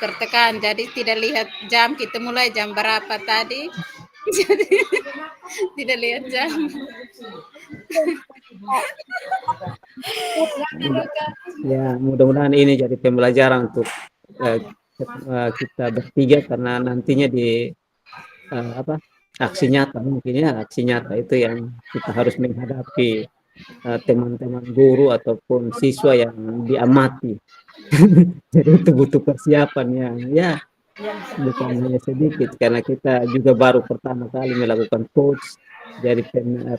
tertekan, jadi tidak lihat jam. Kita mulai jam berapa tadi. Jadi tidak lihat jam. Ya, mudah-mudahan ini jadi pembelajaran untuk kita bertiga, karena nantinya di aksi nyata, mungkin ya aksi nyata itu yang kita harus menghadapi teman-teman guru ataupun siswa yang diamati. Jadi itu butuh persiapan yang ya bukan hanya sedikit, karena kita juga baru pertama kali melakukan coach, jadi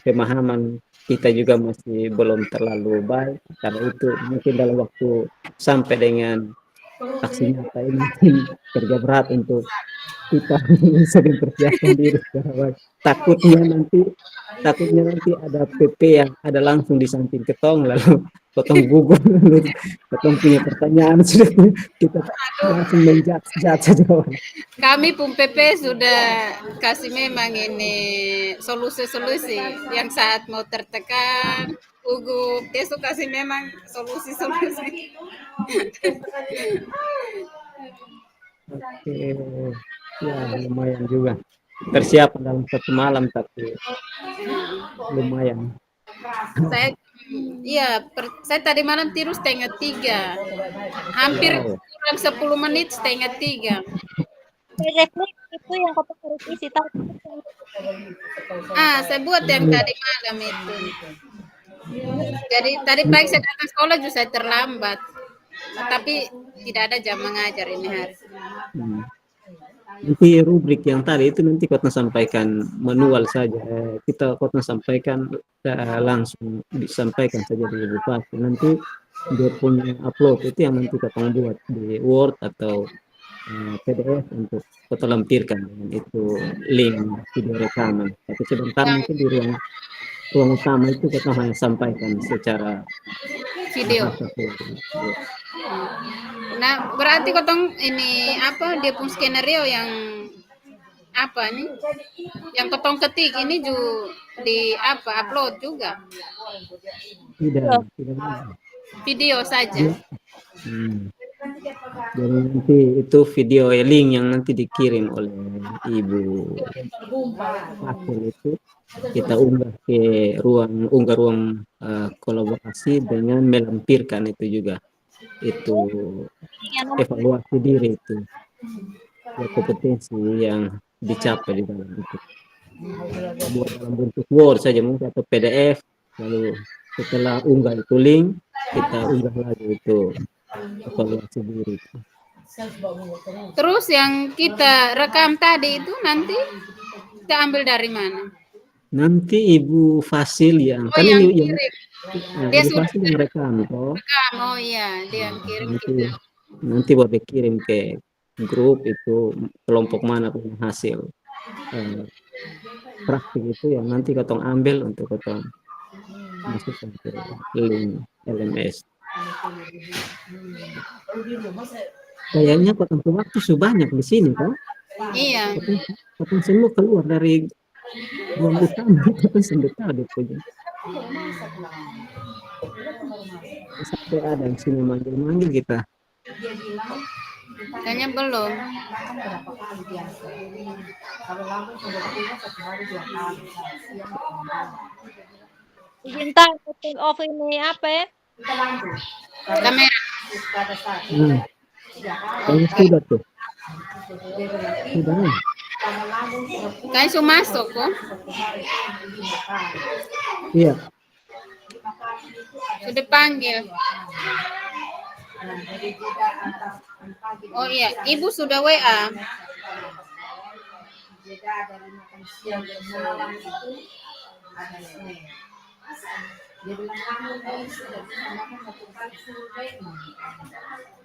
pemahaman kita juga masih belum terlalu baik. Karena itu mungkin dalam waktu sampai dengan aksi nyata ini mungkin kerja berat untuk kita sering persiapan diri secara baik. Takutnya nanti ada PP yang ada langsung di samping ketong, lalu potong gugur, lalu potong punya pertanyaan, sudah kita langsung menjudge jawaban. Kami pun PP sudah kasih memang ini solusi-solusi yang saat mau tertekan, gugup, dia suka kasih memang solusi-solusi. Oke, ya lumayan juga persiapan dalam satu malam, tapi lumayan. Saya tadi malam tidur 2:30, hampir kurang 10 menit 2:30. Refleks itu yang kota harus isi tadi. Saya buat yang tadi malam itu. Jadi tadi pagi saya datang sekolah juga saya terlambat, tapi tidak ada jam mengajar ini hari. Nanti rubrik yang tadi itu nanti kotna sampaikan manual saja, kita kotna sampaikan langsung disampaikan saja di bupati. Nanti dia punya upload itu yang nanti kotna buat di Word atau PDF untuk kota lampirkan dengan itu link video rekaman. Tapi sebentar mungkin di ruang utama itu kita hanya sampaikan secara video. Nah, berarti kotong ini apa dia pun skenario yang apa nih? Yang kotong ketik ini juga di apa upload juga? Tidak. Video saja. Jadi nanti itu video link yang nanti dikirim oleh Ibu Fakir itu kita unggah ke ruang kolaborasi dengan melampirkan itu juga. Itu evaluasi diri itu ya, kompetensi yang dicapai di dalam itu. Buat dalam bentuk Word saja mungkin atau PDF, lalu setelah unggah itu link kita unggah lagi itu evaluasi diri. Terus yang kita rekam tadi itu nanti kita ambil dari mana? Nanti Ibu Fasil yang kan yang ini kirim. Dia Ibu Fasil yang rekam Oh iya, dia yang kirim kita. Nanti buat dikirim ke grup itu kelompok mana punya hasil praktik itu yang nanti kotong ambil untuk kotong masukkan ke link LMS. Kayaknya kotong waktu sudah banyak di sini kan? Iya. Kotong semua keluar dari ruang utama, kotong sudah tahu di punya. Sampai ada yang sini manggil kita. Kayaknya belum. Bintang off ini apa ya? Kamera. Sudah tuh. Sudah. Kayaknya sudah masuk kok. Iya. Sudah panggil. Oh iya, Ibu sudah WA. Jeda dari makan siang dan malam itu ada snack. Dia bilang kamu ini sudah bisa makan satu kali full day.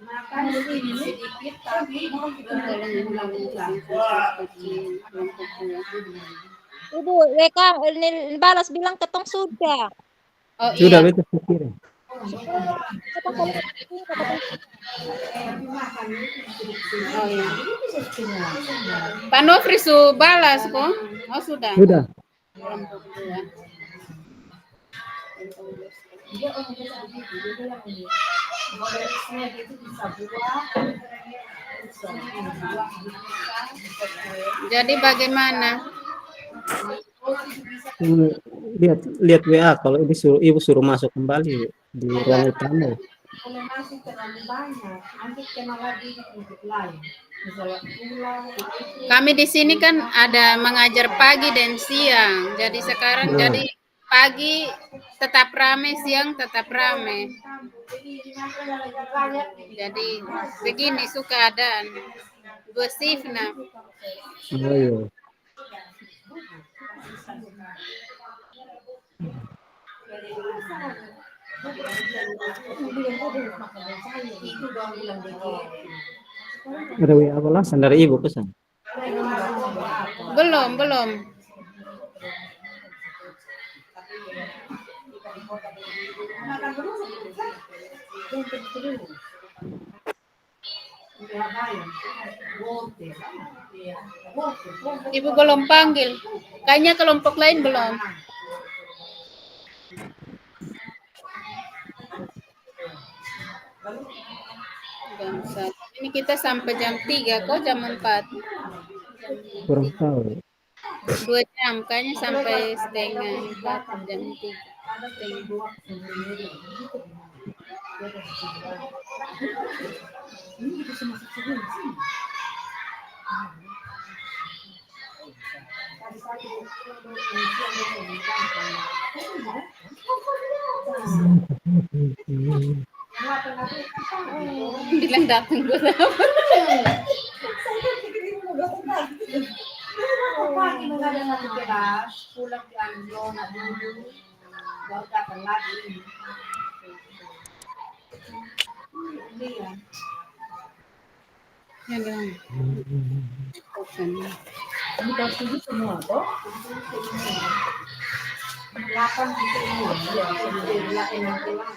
Makan ini sedikit tapi Ibu, WK balas bilang ketong sudah. Oh Sudah iya. betul pikir. Ketong kalau ketong Oh iya. Pak Nofri su balas kok? Oh sudah. Sudah. Kelompok 2. Jadi bagaimana? Lihat WA kalau ibu suruh masuk kembali di ruang utama. kalau masih terlalu banyak, nanti kena lagi untuk lain. Misalnya pulang, Kami di sini kan ada mengajar pagi dan siang. Jadi sekarang Ya. jadi pagi tetap rame, siang tetap rame. Jadi begini suka keadaan. 2 shift nah. Oh, iya. Ada WA balasan dari ibu pesan. Belum. Ibu belum panggil. Kayaknya kelompok lain belum. Jam 1. Ini kita sampai jam 3 kok jam 4. Kurang tahu. 2 jam kayaknya sampai setengah 4 jam 3. Bilang datang buat apa? pagi mengadang satu kelas, pulang ke Anjona dulu, baru datang lagi. Iya. Ya dong. Ini kelas 7 semua toh? 8 itu semua. Iya, 8 nanti lah.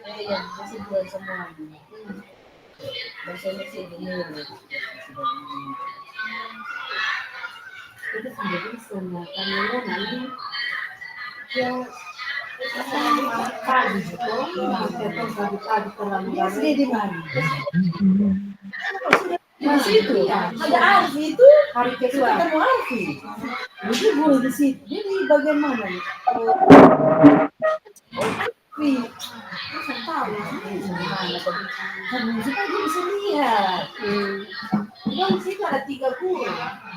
Ini iya, masih buat semua. Bahasa Indonesia ini. Itu sendiri semua. Karena nanti ya pagi itu, pagi terlalu ramai di mana? Masih itu, ada Arfi itu hari kedua. Ketemu Arfi. Jadi guru di situ. Jadi bagaimana nih? Arfi, saya tahu mana tadi. Karena kita bisa lihat. Di situ ada 3 guru.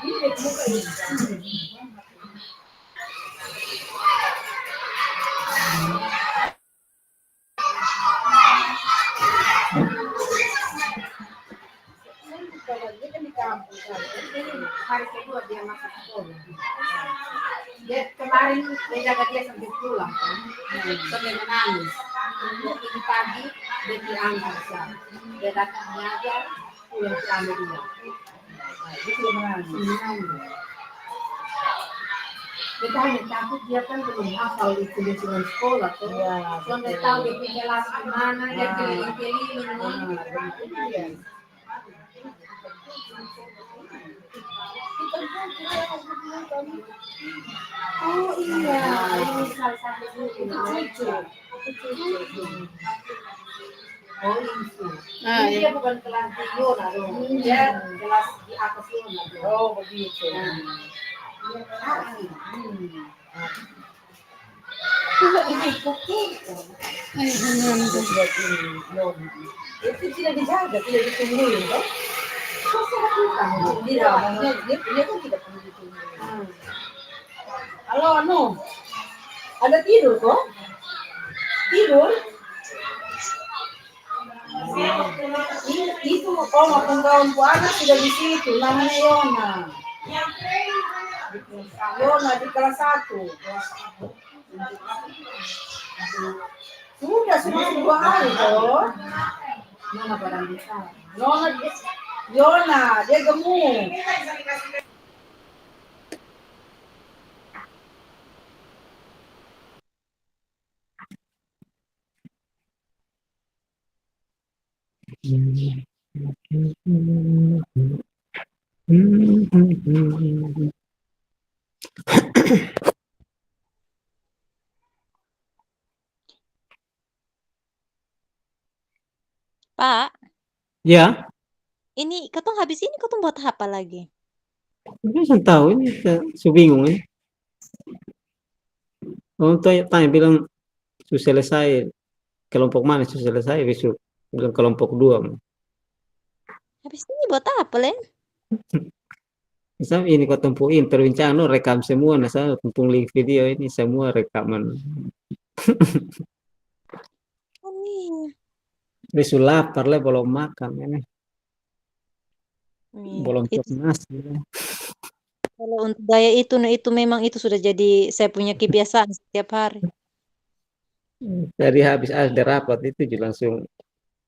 Ini muka ini. Dia kan di kampus, jadi hari kedua dia masuk sekolah. Dia kemarin dia jaga dia sampai pulang, sampai menangis. Ini pagi dia diangkat, dia datang mengajar, pulang ke Amerika. Dia sudah menangis. Dia tanya, takut dia kan belum hafal itu lingkungan sekolah tuh. Soalnya tahu dia punya kelas di mana, dia keliling-keliling. Oh iya, ini salah satu guru itu cucu. Oh ini dia bukan kelas di Yona dong, dia kelas di atas Yona. Oh begitu. Itu tidak dijaga, tidak ditungguin kan? Dia kan tidak perlu ditungguin. Halo, anu. Ada tidur kok? Tidur? Itu kalau kawan ku anak sudah di situ, namanya Yona. Yona di kelas 1. Sudah 2 hari toh. Nona barang bisa. Yona, dia gemuk. Pak, Ya, ini katong habis ini katong buat apa lagi? bisa tahu ini, saya bingung ini. Orang tanya bilang sudah selesai, kelompok mana sudah selesai besok, bilang kelompok 2. Habis ini buat apa, Len? Misal ini kau tempuin perbincangan, no, rekam semua, nah saya tumpung link video ini semua rekaman. Oh, nih. Besok lapar lah, belum makan ini, Nih, belum cok itu nasi. Ya. kalau untuk gaya itu, nah itu memang itu sudah jadi saya punya kebiasaan setiap hari. Dari habis ada rapat itu langsung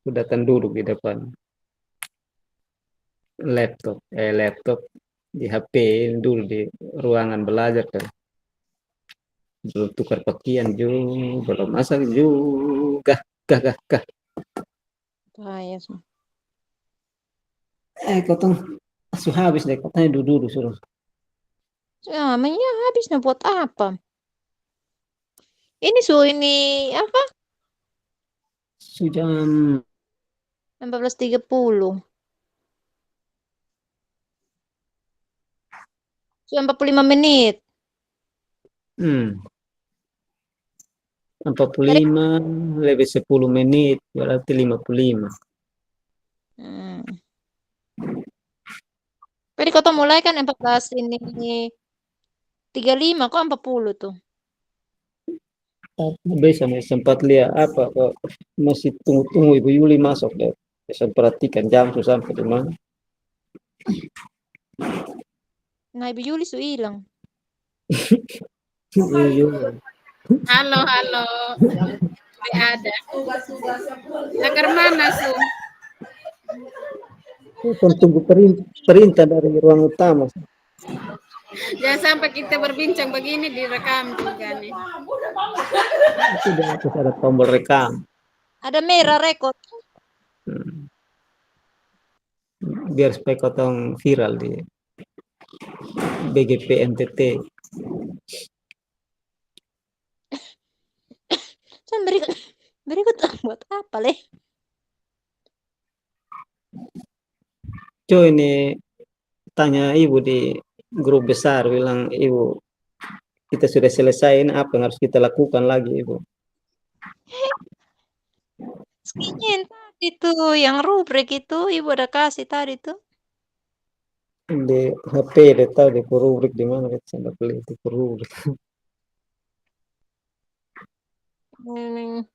sudah duduk di depan laptop di HP dulu di ruangan belajar kan. Belum tukar pakaian juga, belum masak juga, kah. Bahaya semua. Kotong sudah habis deh, katanya duduk suruh. Ya, namanya habis nah buat apa? Ini ini apa? Jam 14.30. Sudah 45 menit. 45 lebih 10 menit berarti 55. Hmm. Tadi kota mulai kan 14 ini 35 kok 40 tuh. Bisa sempat lihat apa kok masih tunggu Ibu Yuli masuk deh. Bisa perhatikan jam sampai di mana. Nah, Ibu Yuli su hilang. Halo, halo. Tidak ada. Nakar mana, Su? Tunggu perintah dari ruang utama. Jangan sampai kita berbincang begini direkam juga nih. Itu di atas ada tombol rekam. Ada merah rekod. Biar supaya kotong viral di BGP NTT. Saya berikut buat apa, Leh? Coy ini tanya Ibu di grup besar, bilang Ibu kita sudah selesai, ini apa yang harus kita lakukan lagi Ibu? Skinin tadi tuh yang rubrik itu Ibu ada kasih tadi tuh. Di HP dia tahu di rubrik di mana kita sampai beli itu rubrik. Hmm.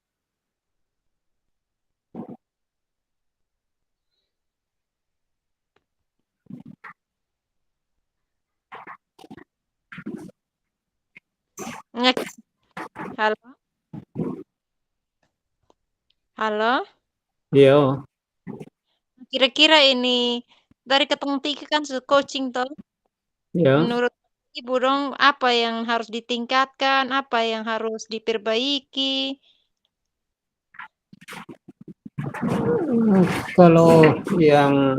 Halo. Halo. Iya. Kira-kira ini dari ketemu Tika kan coaching toh. Ya. Menurut Ibu dong apa yang harus ditingkatkan, apa yang harus diperbaiki? Kalau yang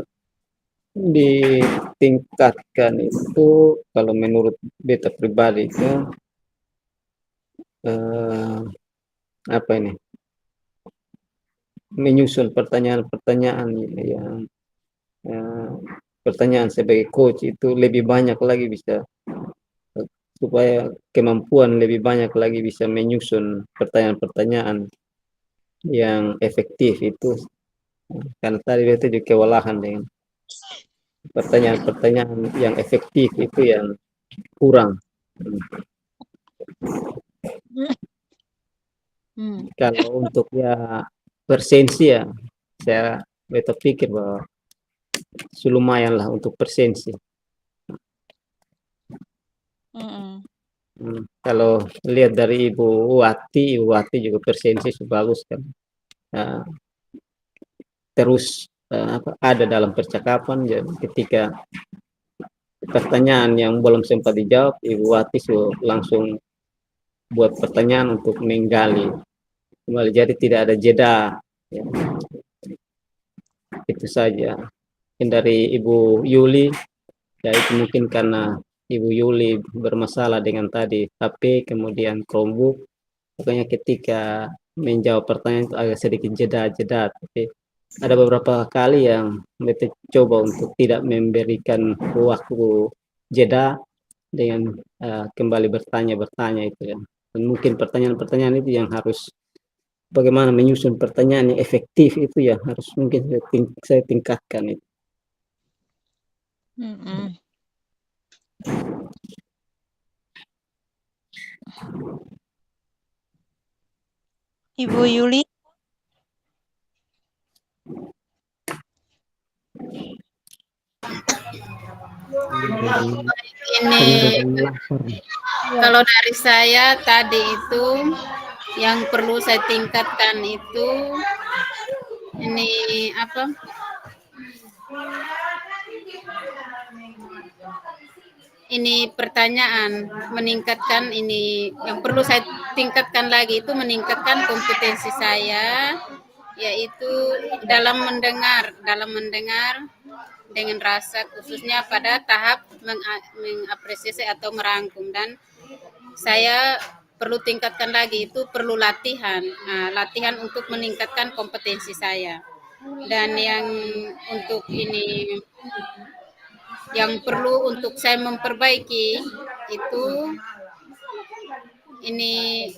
ditingkatkan itu, kalau menurut beta pribadi itu apa ini? Menyusun pertanyaan-pertanyaan yang pertanyaan sebagai coach itu lebih banyak lagi bisa, supaya kemampuan lebih banyak lagi bisa menyusun pertanyaan-pertanyaan yang efektif itu, karena tadi itu juga kewalahan dengan pertanyaan-pertanyaan yang efektif itu yang kurang. Hmm. Kalau untuk ya persensi ya, saya beta pikir bahwa lumayan lah untuk persensi. Mm-mm. Kalau lihat dari Ibu Wati juga persensi bagus kan. Nah, terus ada dalam percakapan, jadi ketika pertanyaan yang belum sempat dijawab, Ibu Wati langsung buat pertanyaan untuk menggali kembali, jadi tidak ada jeda. Ya, itu saja. Mungkin dari Ibu Yuli, ya itu mungkin karena Ibu Yuli bermasalah dengan tadi HP, kemudian Chromebook, pokoknya ketika menjawab pertanyaan itu agak sedikit jeda-jeda, tapi ada beberapa kali yang kita coba untuk tidak memberikan waktu jeda dengan kembali bertanya itu ya. Dan mungkin pertanyaan-pertanyaan itu yang harus bagaimana menyusun pertanyaan yang efektif itu ya harus mungkin saya tingkatkan itu. Mm-mm. Ibu Yuli, Ini kalau dari saya tadi itu yang perlu saya tingkatkan itu ini apa? Ini pertanyaan meningkatkan ini yang perlu saya tingkatkan lagi itu meningkatkan kompetensi saya, yaitu dalam mendengar dengan rasa, khususnya pada tahap mengapresiasi atau merangkum. Dan saya perlu tingkatkan lagi itu perlu latihan, latihan untuk meningkatkan kompetensi saya. Dan yang untuk ini yang perlu untuk saya memperbaiki itu ini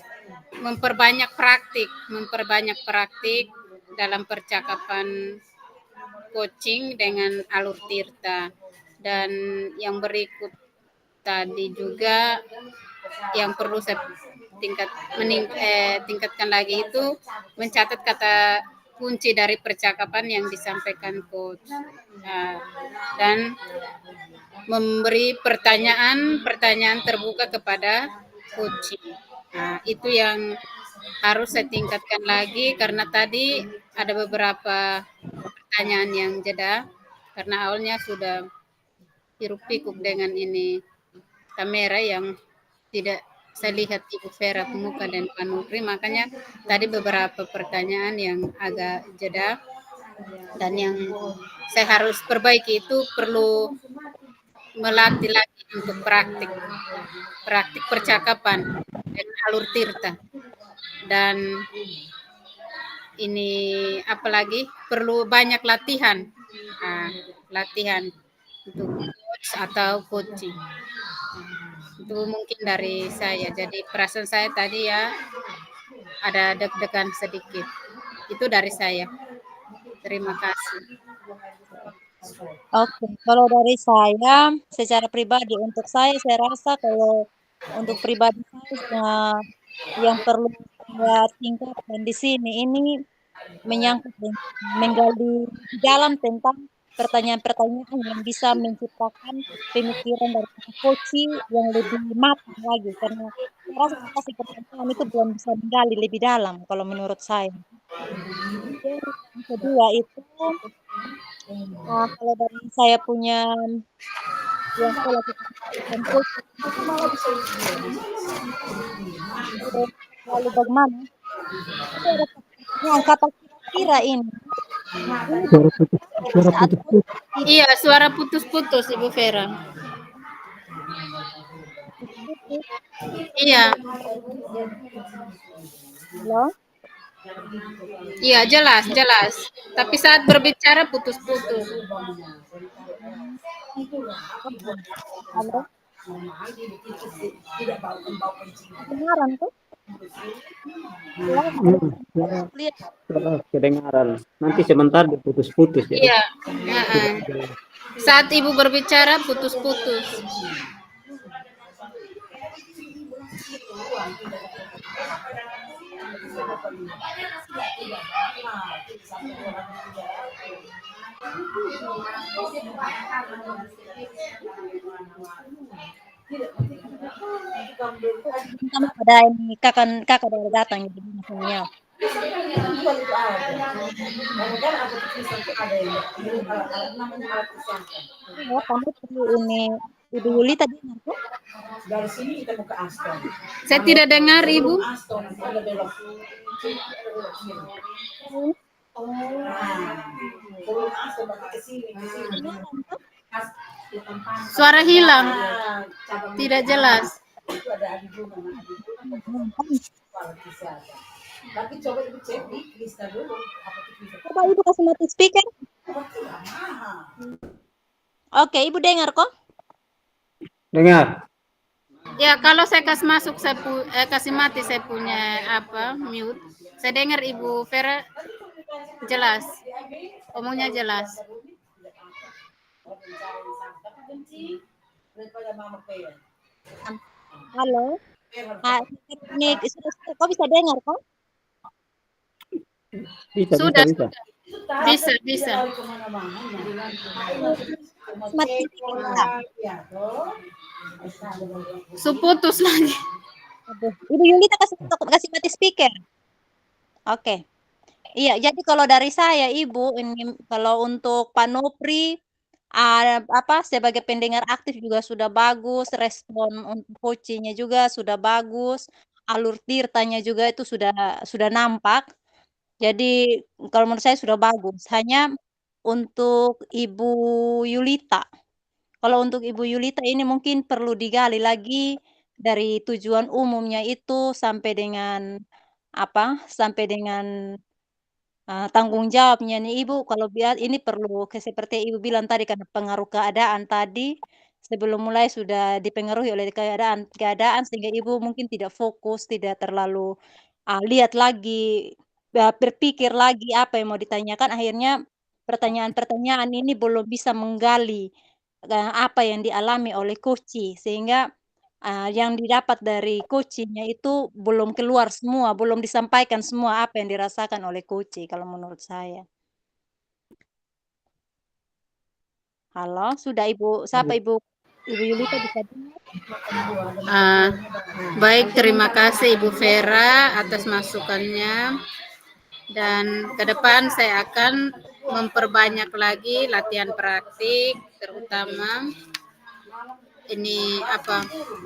memperbanyak praktik dalam percakapan coaching dengan Alur Tirta. Dan yang berikut tadi juga yang perlu saya tingkatkan lagi itu mencatat kata kunci dari percakapan yang disampaikan coach, dan memberi pertanyaan terbuka kepada coaching. Itu yang harus saya tingkatkan lagi, karena tadi ada beberapa pertanyaan yang jeda karena awalnya sudah hiruk-pikuk dengan ini kamera yang tidak saya lihat Ibu Vera Pemuka dan Pak Nukri, makanya tadi beberapa pertanyaan yang agak jeda. Dan yang saya harus perbaiki itu perlu melatih lagi untuk praktik percakapan dengan Alur Tirta. Dan ini apalagi perlu banyak latihan untuk coach atau coaching. Itu mungkin dari saya. Jadi perasaan saya tadi ya ada deg-degan sedikit. Itu dari saya. Terima kasih. oke. Kalau dari saya, secara pribadi untuk saya rasa kalau untuk pribadi saya yang perlu saya tingkatkan di sini ini menyangkut menggali di dalam tentang pertanyaan-pertanyaan yang bisa menciptakan pemikiran dari coaching yang lebih matang lagi, karena saya rasa kasih pertanyaan itu belum bisa menggali lebih dalam kalau menurut saya. Kemudian yang kedua itu kalau dari saya punya yang saya lakukan coaching lalu bagaimana itu ada pertanyaan kata kira-kira ini saat Iya, suara putus-putus Ibu Vera. Iya. halo. Iya, jelas. Tapi saat berbicara putus-putus. Halo. Kedengaran tuh? Lihat. Kedengaran. Nanti sebentar putus-putus ya. Iya. Saat Ibu berbicara putus-putus. Sama ada ini kakak dari datang jadi misalnya. Oh, kamu perlu ini Ibu Yuli tadi aku. Dari sini kita buka Aston. Saya tidak dengar, Ibu. Aston, ada belok. Sebelum Aston pakai ke sini. Suara hilang. Tidak jelas. Itu ada Adi Bunga, tapi coba ibu cek di lista dulu. Coba Ibu kasih mati speaker. Oke, Ibu dengar kok? Dengar. Ya, kalau saya kasih masuk, kasih mati saya punya mute. Saya dengar Ibu Vera jelas, omongnya jelas. Halo. Ini kok bisa dengar kok? Sudah. Bisa. Bisa. Mati speaker. Putus lagi. Ibu Yulita kasih mati speaker. Oke. Iya, jadi kalau dari saya Ibu, ini kalau untuk Pak Nopri sebagai pendengar aktif juga sudah bagus, respon untuk coachingnya juga sudah bagus, alur tirtanya juga itu sudah nampak. Jadi kalau menurut saya sudah bagus. Hanya untuk Ibu Yulita. Kalau untuk Ibu Yulita ini mungkin perlu digali lagi dari tujuan umumnya itu sampai dengan sampai dengan tanggung jawabnya nih Ibu, kalau ini perlu seperti Ibu bilang tadi karena pengaruh keadaan tadi, sebelum mulai sudah dipengaruhi oleh keadaan sehingga Ibu mungkin tidak fokus, tidak terlalu lihat lagi, berpikir lagi apa yang mau ditanyakan, akhirnya pertanyaan-pertanyaan ini belum bisa menggali, apa yang dialami oleh coach, sehingga yang didapat dari coaching-nya itu belum keluar semua, belum disampaikan semua apa yang dirasakan oleh coach kalau menurut saya. Halo, sudah Ibu, siapa Ibu Yulita bisa dengar? Baik, terima kasih Ibu Vera atas masukannya. Dan ke depan saya akan memperbanyak lagi latihan praktik, terutama ini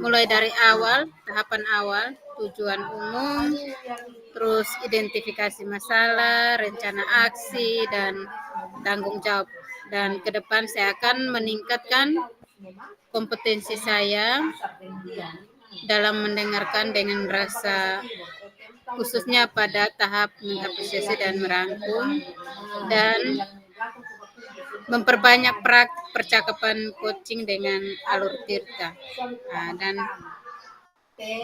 mulai dari awal, tahapan awal, tujuan umum, terus identifikasi masalah, rencana aksi, dan tanggung jawab. Dan ke depan saya akan meningkatkan kompetensi saya dalam mendengarkan dengan rasa, khususnya pada tahap mengapresiasi dan merangkum, dan memperbanyak percakapan coaching dengan alur tirta. Dan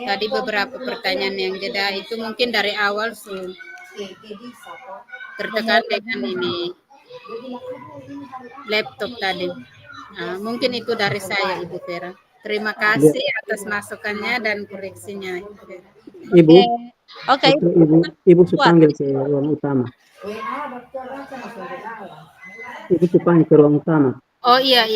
tadi beberapa pertanyaan yang jeda itu mungkin dari awal tertekan dengan ini laptop tadi. Mungkin itu dari saya Ibu Vera. Terima kasih atas masukannya dan koreksinya. Ibu. Oke. Ibu panggil ke ruang utama. Ibu panggil ke ruang utama. Oh iya.